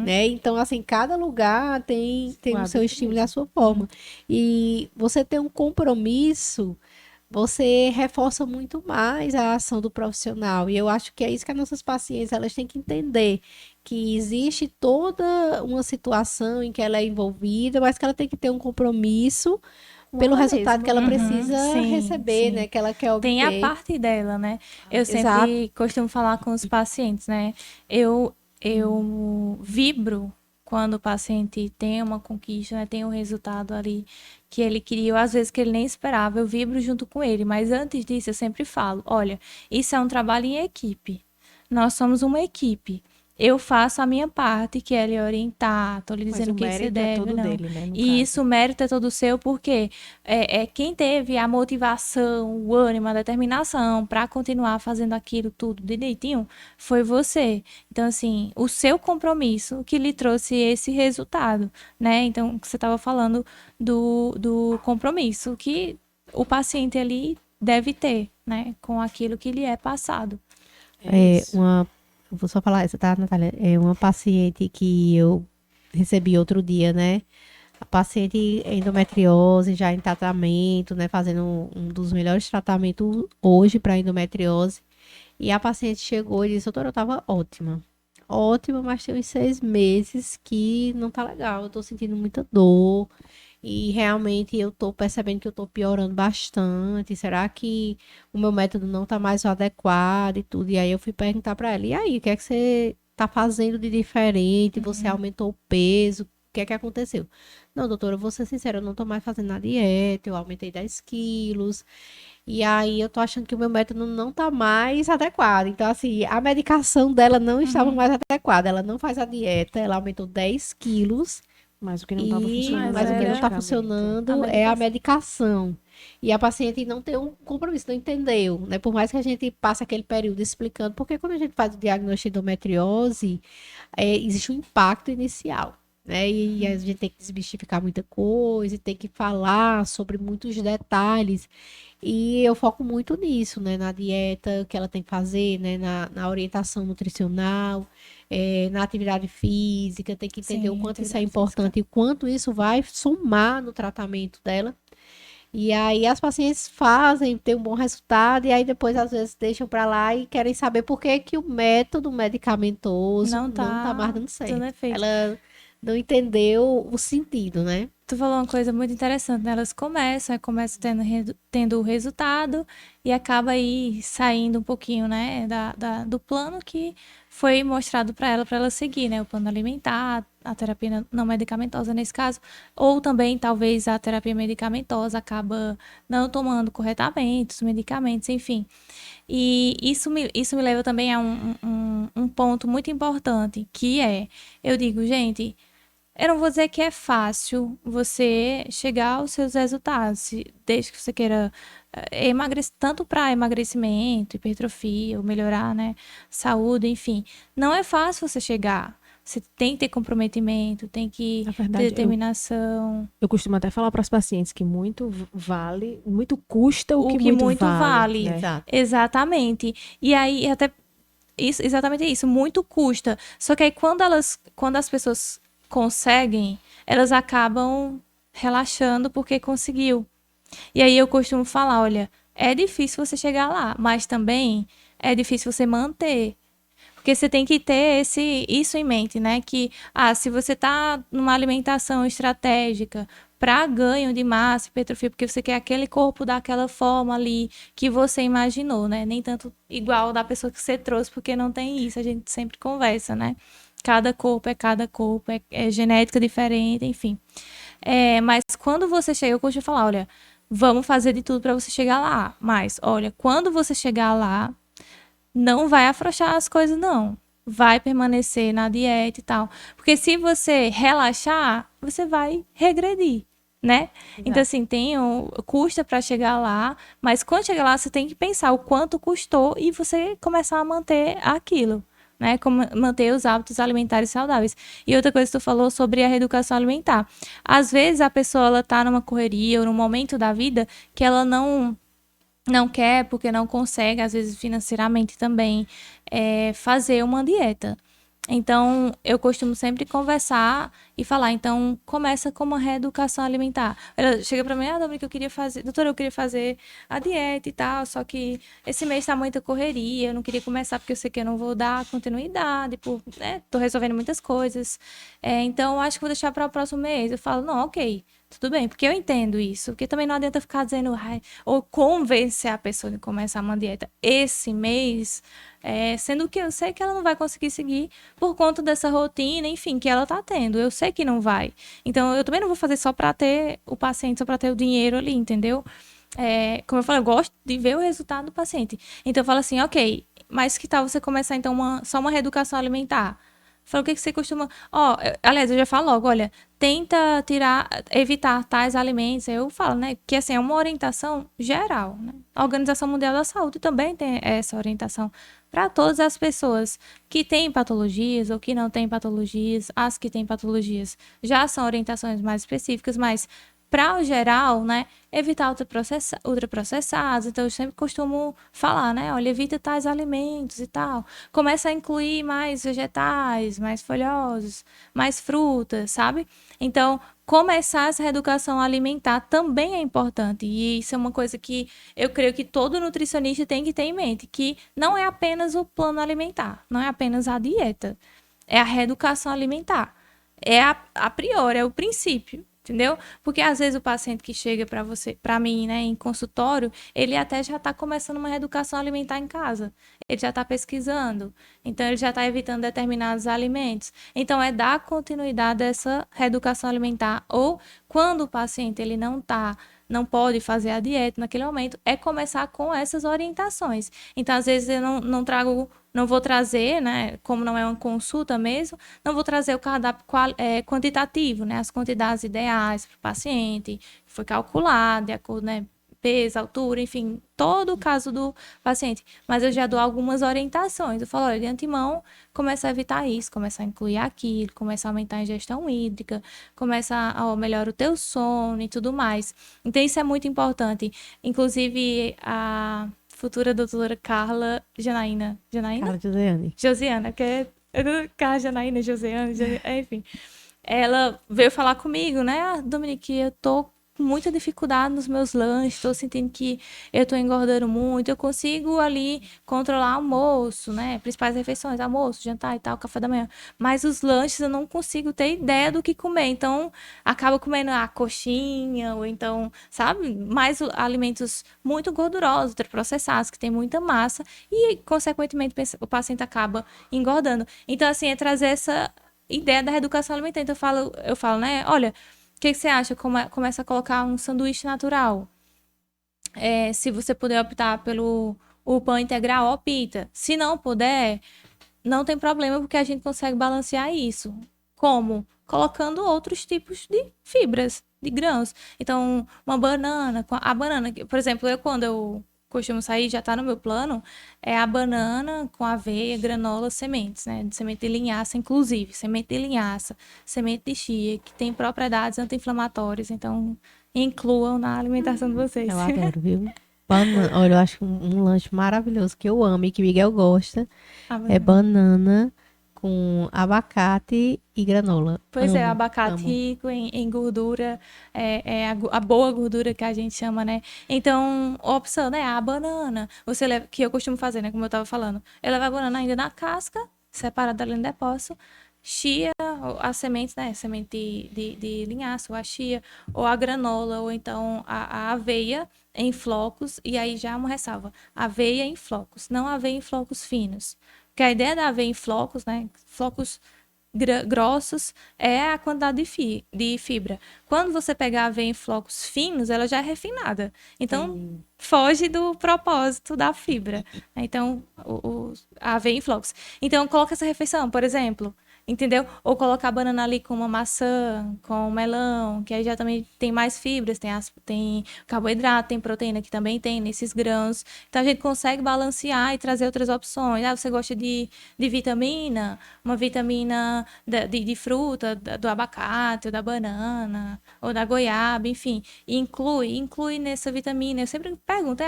né? Então, assim, cada lugar tem o seu estímulo e a sua forma. E você tem um compromisso, você reforça muito mais a ação do profissional. E eu acho que é isso que as nossas pacientes elas têm que entender, que existe toda uma situação em que ela é envolvida, mas que ela tem que ter um compromisso pelo ela resultado mesma, que ela né? precisa Sim, receber, sim. né? Que ela quer Tem a obter. parte dela, né? Eu Exato. sempre costumo falar com os pacientes, né? Eu vibro quando o paciente tem uma conquista, né? Tem um resultado ali que ele queria, ou às vezes que ele nem esperava, eu vibro junto com ele. Mas antes disso, eu sempre falo, olha, isso é um trabalho em equipe. Nós somos uma equipe. Eu faço a minha parte, que é lhe orientar, tô lhe Mas dizendo o o que você mérito é deve, todo não. dele, né? No E caso. isso, o mérito é todo seu, porque quem teve a motivação, o ânimo, a determinação para continuar fazendo aquilo tudo direitinho foi você. Então, assim, o seu compromisso que lhe trouxe esse resultado, né? Então, você estava falando do compromisso que o paciente ali deve ter, né? Com aquilo que lhe é passado. Eu vou só falar essa, tá, Natália? É uma paciente que eu recebi outro dia, né? A paciente endometriose, já em tratamento, né? Fazendo um dos melhores tratamentos hoje para endometriose. E a paciente chegou e disse, doutora, eu tava ótima. Ótima, mas tem uns 6 meses que não tá legal. Eu tô sentindo muita dor. E realmente eu tô percebendo que eu tô piorando bastante. Será que o meu método não tá mais adequado e tudo? E aí eu fui perguntar para ela, e aí, o que é que você tá fazendo de diferente? Você aumentou o peso? O que é que aconteceu? Não, doutora, eu vou ser sincera, eu não tô mais fazendo a dieta, eu aumentei 10 quilos. E aí eu tô achando que o meu método não tá mais adequado. Então, assim, a medicação dela não estava mais adequada. Ela não faz a dieta, ela aumentou 10 quilos. Mas o que não estava funcionando Mas era o o que não está medicamento. funcionando é a medicação. E a paciente não tem um compromisso, não entendeu, né? Por mais que a gente passe aquele período explicando, porque quando a gente faz o diagnóstico de endometriose, existe um impacto inicial, né? E a gente tem que desmistificar muita coisa, e tem que falar sobre muitos detalhes. E eu foco muito nisso, né? Na dieta que ela tem que fazer, né? Na orientação nutricional, na atividade física, tem que entender o Sim, quanto isso é atividade importante física. e o quanto isso vai somar no tratamento dela. E aí as pacientes fazem, tem um bom resultado, e aí depois às vezes deixam para lá e querem saber por que que o método medicamentoso Não não tá mais tá dando dando certo. efeito. Ela não entendeu o sentido, né? Tu falou uma coisa muito interessante, né? Elas começam tendo o resultado e acaba aí saindo um pouquinho, né, do plano que foi mostrado para ela seguir, né? O plano alimentar, a terapia não medicamentosa nesse caso, ou também talvez a terapia medicamentosa acaba não tomando corretamente os medicamentos, enfim. E isso me leva também a um ponto muito importante, que é, eu digo, gente, eu não vou dizer que é fácil você chegar aos seus resultados, desde que você queira emagrecer, tanto para emagrecimento, hipertrofia, ou melhorar, né, saúde, enfim. Não é fácil você chegar. Você tem que ter comprometimento, tem que Na ter verdade, determinação. eu costumo até falar para os pacientes que muito vale, muito custa o O que que muito muito vale, vale. né? Exato. Exatamente. E aí, até isso, exatamente isso, muito custa. Só que aí quando as pessoas conseguem, elas acabam relaxando porque conseguiu. E aí eu costumo falar, olha, é difícil você chegar lá, mas também é difícil você manter. Porque você tem que ter isso em mente, né? Que, se você tá numa alimentação estratégica para ganho de massa, hipertrofia, porque você quer aquele corpo daquela forma ali que você imaginou, né? Nem tanto igual da pessoa que você trouxe, porque não tem isso, a gente sempre conversa, né? Cada corpo, é genética diferente, enfim. Mas quando você chega, eu costumo falar, olha, vamos fazer de tudo para você chegar lá. Mas, olha, quando você chegar lá, não vai afrouxar as coisas, não. Vai permanecer na dieta e tal. Porque se você relaxar, você vai regredir, né? Então, assim, custa para chegar lá, mas quando chegar lá, você tem que pensar o quanto custou e você começar a manter aquilo, né? Como manter os hábitos alimentares saudáveis. E outra coisa que tu falou sobre a reeducação alimentar. Às vezes a pessoa ela tá numa correria ou num momento da vida que ela não quer porque não consegue, às vezes financeiramente também, fazer uma dieta. Então, eu costumo sempre conversar e falar, então, começa com uma reeducação alimentar. Ela chega pra mim, Dominica, doutora, eu queria fazer a dieta e tal, só que esse mês tá muita correria, eu não queria começar porque eu sei que eu não vou dar continuidade, tô resolvendo muitas coisas. Então, acho que vou deixar para o próximo mês. Eu falo, não, ok. Tudo bem, porque eu entendo isso. Porque também não adianta ficar dizendo, ou convencer a pessoa de começar uma dieta esse mês, sendo que eu sei que ela não vai conseguir seguir por conta dessa rotina, enfim, que ela tá tendo. Eu sei que não vai. Então, eu também não vou fazer só para ter o paciente, só para ter o dinheiro ali, entendeu? Como eu falei, eu gosto de ver o resultado do paciente. Então, eu falo assim, ok, mas que tal você começar, então, só uma reeducação alimentar? Fala, o que você costuma. Aliás, eu já falo logo, olha, tenta evitar tais alimentos. Eu falo, né, que assim, é uma orientação geral, né? A Organização Mundial da Saúde também tem essa orientação para todas as pessoas que têm patologias ou que não têm patologias. As que têm patologias já são orientações mais específicas, mas para o geral, né, evitar ultraprocessados. Então, eu sempre costumo falar, né, olha, evita tais alimentos e tal. Começa a incluir mais vegetais, mais folhosos, mais frutas, sabe? Então, começar essa reeducação alimentar também é importante. E isso é uma coisa que eu creio que todo nutricionista tem que ter em mente, que não é apenas o plano alimentar, não é apenas a dieta, é a reeducação alimentar. É a priori, é o princípio, entendeu? Porque às vezes o paciente que chega para você, para mim, né, em consultório, ele até já está começando uma reeducação alimentar em casa. Ele já está pesquisando, então ele já está evitando determinados alimentos. Então é dar continuidade a essa reeducação alimentar, ou quando o paciente ele não pode fazer a dieta naquele momento, é começar com essas orientações. Então, às vezes, eu não vou trazer, né, como não é uma consulta mesmo, não vou trazer o cardápio quantitativo, né, as quantidades ideais para o paciente, que foi calculado de acordo, né, peso, altura, enfim, todo o caso do paciente. Mas eu já dou algumas orientações. Eu falo, olha, de antemão, começa a evitar isso, começa a incluir aquilo, começa a aumentar a ingestão hídrica, começa a melhorar o teu sono e tudo mais. Então, isso é muito importante. Inclusive, a futura doutora Carla Janaína. Carla Josiane. Josiana, que é Carla Janaína, Josiana, enfim. Ela veio falar comigo, né? Ah, Dominique, eu tô com muita dificuldade nos meus lanches, tô sentindo que eu tô engordando muito, eu consigo ali controlar almoço, né? Principais refeições, almoço, jantar e tal, café da manhã. Mas os lanches eu não consigo ter ideia do que comer. Então, acaba comendo a coxinha, ou então, sabe? Mais alimentos muito gordurosos, ultraprocessados, que tem muita massa, e, consequentemente, o paciente acaba engordando. Então, assim, é trazer essa ideia da reeducação alimentar. Então, eu falo, né? Olha, o que você acha? Começa a colocar um sanduíche natural. Se você puder optar pelo o pão integral, opta. Se não puder, não tem problema, porque a gente consegue balancear isso. Como? Colocando outros tipos de fibras, de grãos. Então, uma banana, a banana, por exemplo, quando eu costumo sair, já está no meu plano, é a banana com aveia, granola, sementes, né? De semente de linhaça, inclusive. Semente de linhaça, semente de chia, que tem propriedades anti-inflamatórias. Então, incluam na alimentação de vocês. Eu adoro, viu? Olha, eu acho um lanche maravilhoso que eu amo e que Miguel gosta. É banana com abacate e granola. Pois é, abacate rico em gordura, a boa gordura que a gente chama, né? Então, a opção, né? A banana. Você leva, que eu costumo fazer, né? Como eu tava falando. Eu levo a banana ainda na casca, separada ali no depósito. Chia, as sementes, né? Semente de linhaça, ou a chia, ou a granola, ou então a aveia em flocos. E aí já uma ressalva: aveia em flocos, não aveia em flocos finos. Porque a ideia da aveia em flocos, né? Flocos grossos é a quantidade de fibra. Quando você pegar a aveia em flocos finos, ela já é refinada. Então, foge do propósito da fibra. Então, a aveia em flocos. Então, coloca essa refeição, por exemplo. Entendeu? Ou colocar a banana ali com uma maçã, com um melão, que aí já também tem mais fibras, tem carboidrato, tem proteína que também tem nesses grãos. Então a gente consegue balancear e trazer outras opções. Ah, você gosta de vitamina? Uma vitamina de fruta, do abacate, ou da banana, ou da goiaba, enfim. E inclui nessa vitamina. Eu sempre pergunto,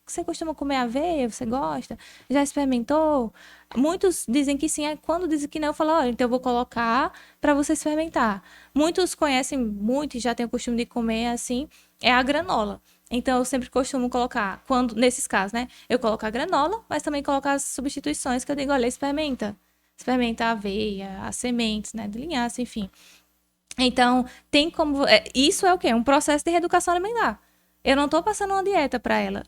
você costuma comer aveia? Você gosta? Já experimentou? Muitos dizem que sim, quando dizem que não, eu falo, olha, então eu vou colocar para você experimentar. Muitos conhecem muito e já têm o costume de comer assim, é a granola. Então eu sempre costumo colocar, nesses casos, né? Eu coloco a granola, mas também coloco as substituições que eu digo, olha, experimenta a aveia, as sementes, né, de linhaça, enfim. Então, tem como... isso é o quê? Um processo de reeducação alimentar. Eu não estou passando uma dieta para ela.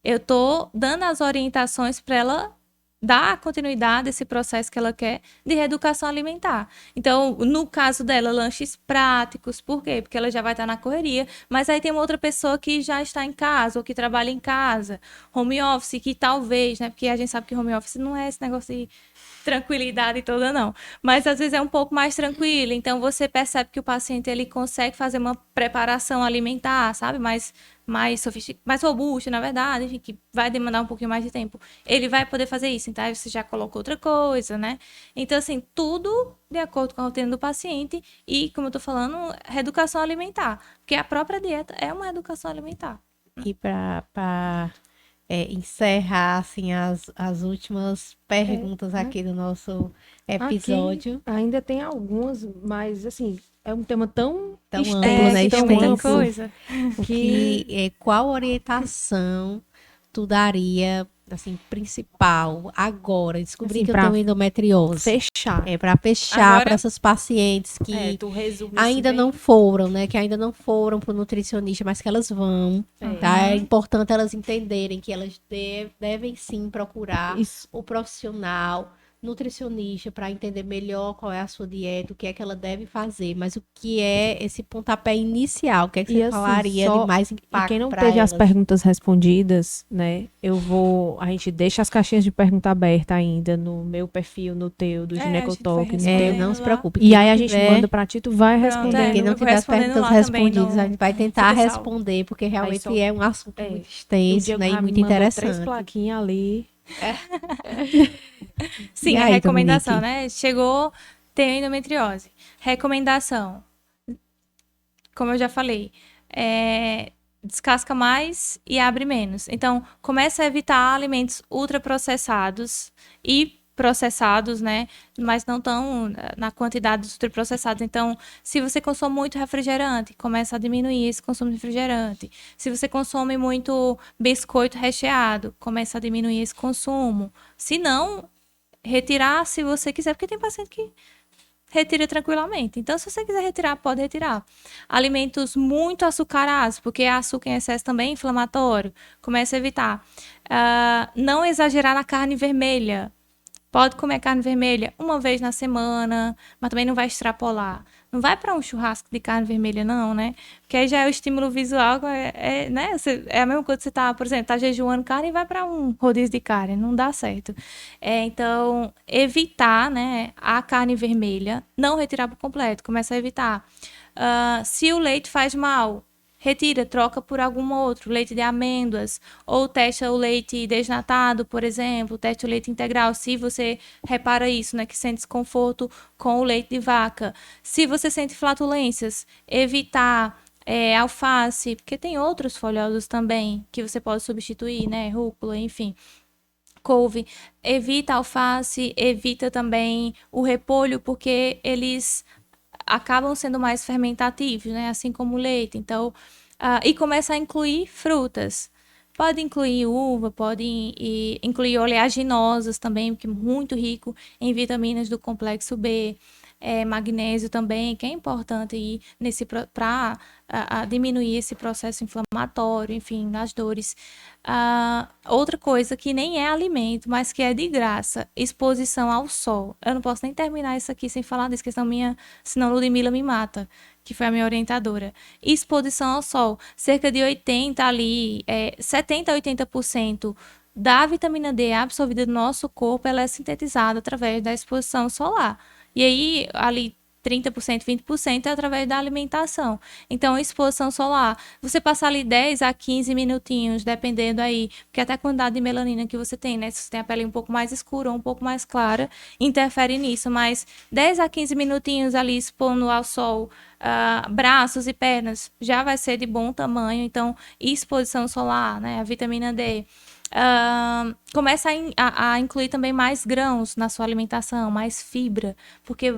Eu estou dando as orientações para ela dar continuidade a esse processo que ela quer de reeducação alimentar. Então, no caso dela, lanches práticos. Por quê? Porque ela já vai estar na correria, mas aí tem uma outra pessoa que já está em casa ou que trabalha em casa, home office, que talvez, né? Porque a gente sabe que home office não é esse negócio de tranquilidade toda, não. Mas às vezes é um pouco mais tranquilo. Então, você percebe que o paciente ele consegue fazer uma preparação alimentar, sabe? Mais mais sofisticado, mais robusto, na verdade, enfim, que vai demandar um pouquinho mais de tempo, ele vai poder fazer isso. Então, aí você já colocou outra coisa, né? Então, assim, tudo de acordo com a rotina do paciente e, como eu tô falando, reeducação alimentar. Porque a própria dieta é uma educação alimentar. E para encerrar assim, as últimas perguntas aqui do nosso episódio. Aqui ainda tem algumas, mas assim, é um tema tão Tão amplo, extenso, né? tão muita amplo, coisa. Que qual orientação tu daria, assim, principal agora? Descobri Assim, que eu pra tenho endometriose. fechar. É para fechar Agora- para essas pacientes que Tu resume ainda assim, não foram, né? Que ainda não foram para o nutricionista, mas que elas vão, tá? É importante elas entenderem que elas devem sim procurar Isso. o profissional nutricionista para entender melhor qual é a sua dieta, o que é que ela deve fazer, mas o que é esse pontapé inicial, o que é que E você assim, falaria só- de mais E impacto quem não para teve elas? as perguntas respondidas, né? A gente deixa as caixinhas de pergunta abertas ainda no meu perfil, no teu, do a gente vai Ginecotalk, no responder. teu. Não se lá. preocupe. E quem aí não a gente tiver- manda pra ti, tu vai Pronto, respondendo. Quem não eu vou tiver as respondendo perguntas lá também respondidas, no- a gente vai tentar fica salvo. responder, porque realmente só- é um assunto é, muito O extenso, Diego né, e já muito me mandou 3 interessante. plaquinhas ali. Sim, E a aí, recomendação, Dominique? né? Chegou, tem endometriose. Recomendação, como eu já falei, descasca mais e abre menos. Então, começa a evitar alimentos ultraprocessados e processados, né? Mas não tão na quantidade dos ultraprocessados. Então, se você consome muito refrigerante, começa a diminuir esse consumo de refrigerante. Se você consome muito biscoito recheado, começa a diminuir esse consumo. Se não, retirar se você quiser, porque tem paciente que retira tranquilamente. Então, se você quiser retirar, pode retirar. Alimentos muito açucarados, porque açúcar em excesso também é inflamatório, comece a evitar. Não exagerar na carne vermelha. Pode comer carne vermelha uma vez na semana, mas também não vai extrapolar. Não vai para um churrasco de carne vermelha, não, né? Porque aí já é o estímulo visual, né? É a mesma coisa que você tá, por exemplo, tá jejuando carne e vai para um rodízio de carne. Não dá certo. Então, evitar, né, a carne vermelha, não retirar por completo, começa a evitar. Se o leite faz mal, retira, troca por algum outro, leite de amêndoas, ou testa o leite desnatado, por exemplo, testa o leite integral, se você repara isso, né, que sente desconforto com o leite de vaca. Se você sente flatulências, evitar alface, porque tem outros folhosos também que você pode substituir, né, rúcula, enfim. Couve, evita a alface, evita também o repolho, porque eles acabam sendo mais fermentativos, né? Assim como o leite. Então, e começa a incluir frutas. Pode incluir uva, pode incluir oleaginosas também, porque é muito rico em vitaminas do complexo B. Magnésio também, que é importante aí para diminuir esse processo inflamatório, enfim, nas dores. Outra coisa que nem é alimento, mas que é de graça, exposição ao sol. Eu não posso nem terminar isso aqui sem falar disso, porque senão Ludmilla me mata, que foi a minha orientadora. Exposição ao sol, cerca de 70 a 80% da vitamina D absorvida do nosso corpo, ela é sintetizada através da exposição solar. E aí, ali, 30%, 20% é através da alimentação. Então, exposição solar, você passar ali 10 a 15 minutinhos, dependendo aí, porque até a quantidade de melanina que você tem, né? Se você tem a pele um pouco mais escura ou um pouco mais clara, interfere nisso. Mas 10 a 15 minutinhos ali expondo ao sol, braços e pernas, já vai ser de bom tamanho. Então, exposição solar, né? A vitamina D. Começa a incluir também mais grãos na sua alimentação, mais fibra, porque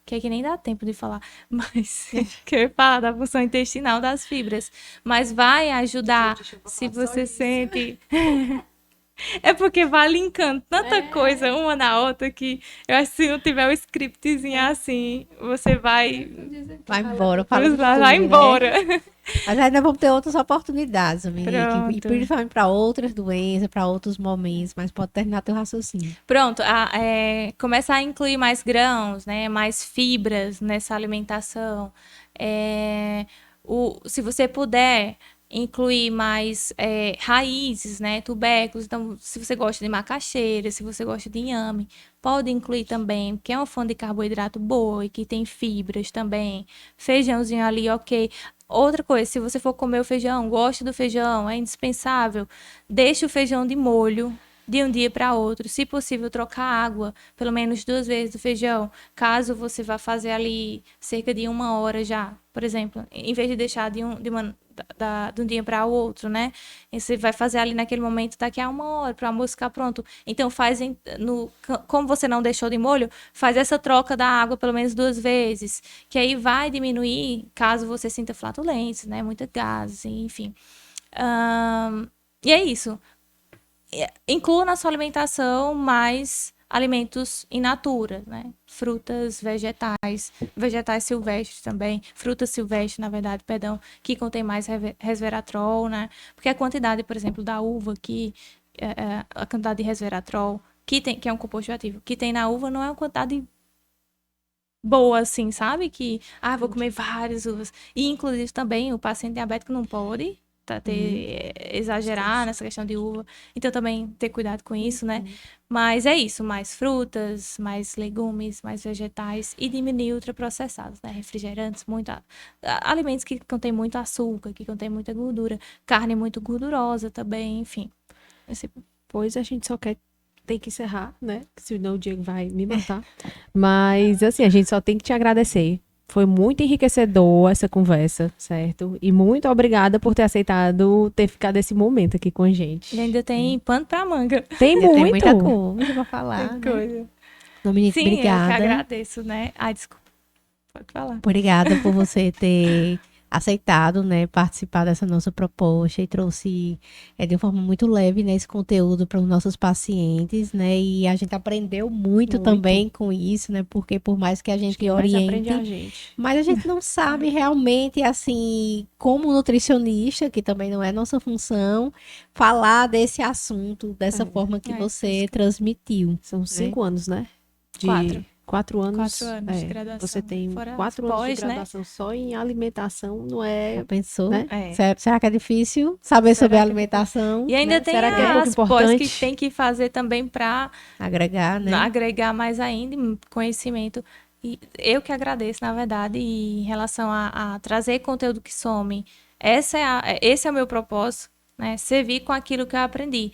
que é que nem dá tempo de falar, mas que eu ia falar da função intestinal das fibras, mas vai ajudar se você sente. É porque vai linkando tanta coisa uma na outra que eu acho que se não tiver um scriptzinho assim, você vai Embora, fala de vai tudo, embora. né? Mas ainda vamos ter outras oportunidades, Dominique, e Pronto. principalmente para outras doenças, para outros momentos, mas pode terminar teu raciocínio. Pronto, começar a incluir mais grãos, né, mais fibras nessa alimentação. Se você puder incluir mais raízes, né, tubérculos. Então, se você gosta de macaxeira, se você gosta de inhame, pode incluir também, porque é uma fonte de carboidrato boa e que tem fibras também. Feijãozinho ali, ok. Outra coisa, se você for comer o feijão, gosta do feijão, é indispensável, deixe o feijão de molho de um dia para outro. Se possível, trocar água, pelo menos 2 vezes do feijão, caso você vá fazer ali cerca de 1 hora já, por exemplo, em vez de deixar de um dia para o outro, né? E você vai fazer ali naquele momento daqui a 1 hora para o almoço ficar pronto. Então como você não deixou de molho, faz essa troca da água pelo menos 2 vezes, que aí vai diminuir caso você sinta flatulência, né? Muita gases, enfim. E é isso. Inclua na sua alimentação mais alimentos in natura, né? Frutas, vegetais silvestres também, frutas silvestres, na verdade, perdão, que contém mais resveratrol, né? Porque a quantidade, por exemplo, da uva aqui, a quantidade de resveratrol que é um composto ativo, que tem na uva não é uma quantidade boa, assim, sabe? Vou comer várias uvas. E, inclusive, também o paciente diabético não pode exagerar nessa questão de uva. Então, também ter cuidado com isso, né? Mas é isso, mais frutas, mais legumes, mais vegetais e diminuir ultraprocessados, né? Refrigerantes, alimentos que contêm muito açúcar, que contêm muita gordura, carne muito gordurosa também, enfim. Pois a gente tem que encerrar, né? Senão o Diego vai me matar. Mas, assim, a gente só tem que te agradecer. Foi muito enriquecedor essa conversa, certo? E muito obrigada por ter aceitado ter ficado esse momento aqui com a gente. E ainda tem pano pra manga. Tem muito. Tem muita coisa pra falar, Tem né? coisa. Dominique, Sim, obrigada. eu que agradeço, né? Desculpa. Pode falar. Obrigada por você ter aceitado, né, participar dessa nossa proposta e trouxe de uma forma muito leve, né, esse conteúdo para os nossos pacientes, né, e a gente aprendeu muito também com isso, né, porque por mais que a gente oriente, mas a gente não sabe realmente, assim, como nutricionista, que também não é nossa função, falar desse assunto dessa forma que você transmitiu. São 5 anos, né? 4 anos. 4 anos de graduação. Você tem 4 anos de graduação, né? Só em alimentação, não é... Já pensou? Né? Será que é difícil saber sobre a alimentação? E ainda tem as pós que tem que fazer também para agregar, né? Agregar mais ainda conhecimento. E eu que agradeço, na verdade, em relação a trazer conteúdo que some. Esse é o meu propósito, né? Servir com aquilo que eu aprendi.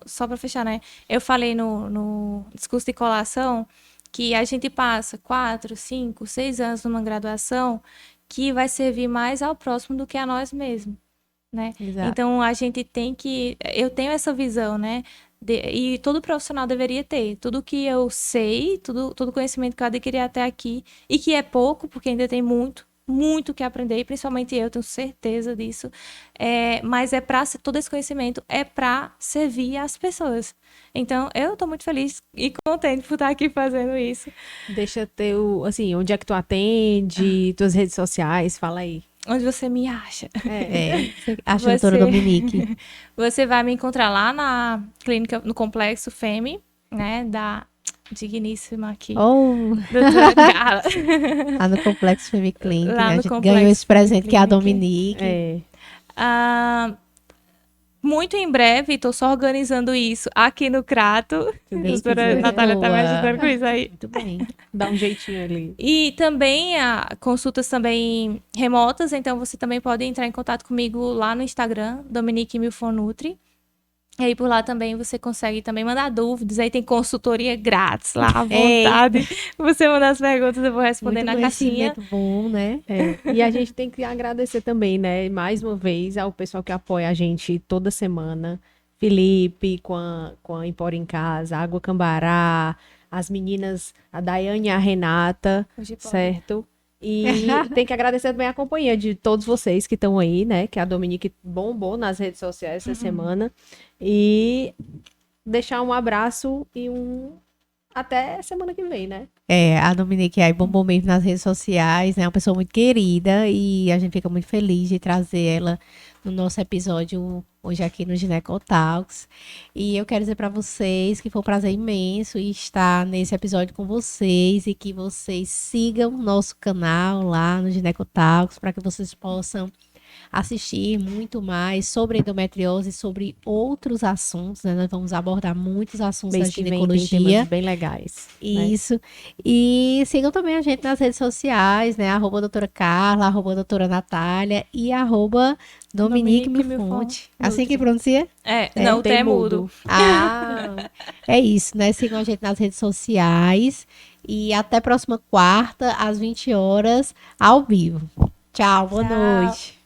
Só para fechar, né? Eu falei no discurso de colação que a gente passa 4, 5, 6 anos numa graduação que vai servir mais ao próximo do que a nós mesmos, né? Exato. Então, a gente tem que... Eu tenho essa visão, né? E todo profissional deveria ter. Tudo que eu sei, todo conhecimento que eu adquiri até aqui, e que é pouco, porque ainda tem muito que aprender, principalmente eu tenho certeza disso, mas todo esse conhecimento é para servir as pessoas. Então, eu tô muito feliz e contente por estar aqui fazendo isso. Deixa assim, onde é que tu atende, tuas redes sociais, fala aí. Onde você me acha? Acha a doutora Dominique. Você vai me encontrar lá na clínica, no Complexo FEME, né, da digníssima aqui. Doutora Carla. Lá no Complexo FEME Clínica. Lá a no gente ganhou esse presente que é a Dominique. Muito em breve, estou só organizando isso aqui no Crato. A doutora Natália tá me ajudando com isso aí. Muito bem. Dá um jeitinho ali. E também consultas também remotas, então você também pode entrar em contato comigo lá no Instagram, Dominique Milfonutri. E aí por lá também você consegue também mandar dúvidas, aí tem consultoria grátis lá à vontade. Você manda as perguntas, eu vou responder na caixinha. Muito bom, né? E a gente tem que agradecer também, né, mais uma vez ao pessoal que apoia a gente toda semana. Felipe, com a Empório em Casa, Água Cambará, as meninas, a Daiane e a Renata, certo? E tem que agradecer também a companhia de todos vocês que estão aí, né? Que a Dominique bombou nas redes sociais essa semana. E deixar um abraço e até semana que vem, né? A Dominique aí bombou mesmo nas redes sociais, né? Uma pessoa muito querida e a gente fica muito feliz de trazer ela no nosso episódio hoje aqui no Ginecotalks. E eu quero dizer para vocês que foi um prazer imenso estar nesse episódio com vocês e que vocês sigam o nosso canal lá no Ginecotalks para que vocês possam assistir muito mais sobre endometriose e sobre outros assuntos, né? Nós vamos abordar muitos assuntos da Mês que vem tem ginecologia. temas bem legais. Né? Isso. E sigam também a gente nas redes sociais, né? Doutora Carla, doutora Natália e Dominique Mifonte. Assim que pronuncia? Não, tem mudo. É isso, né? Sigam a gente nas redes sociais. E até próxima quarta, às 20 horas, ao vivo. Tchau, boa noite.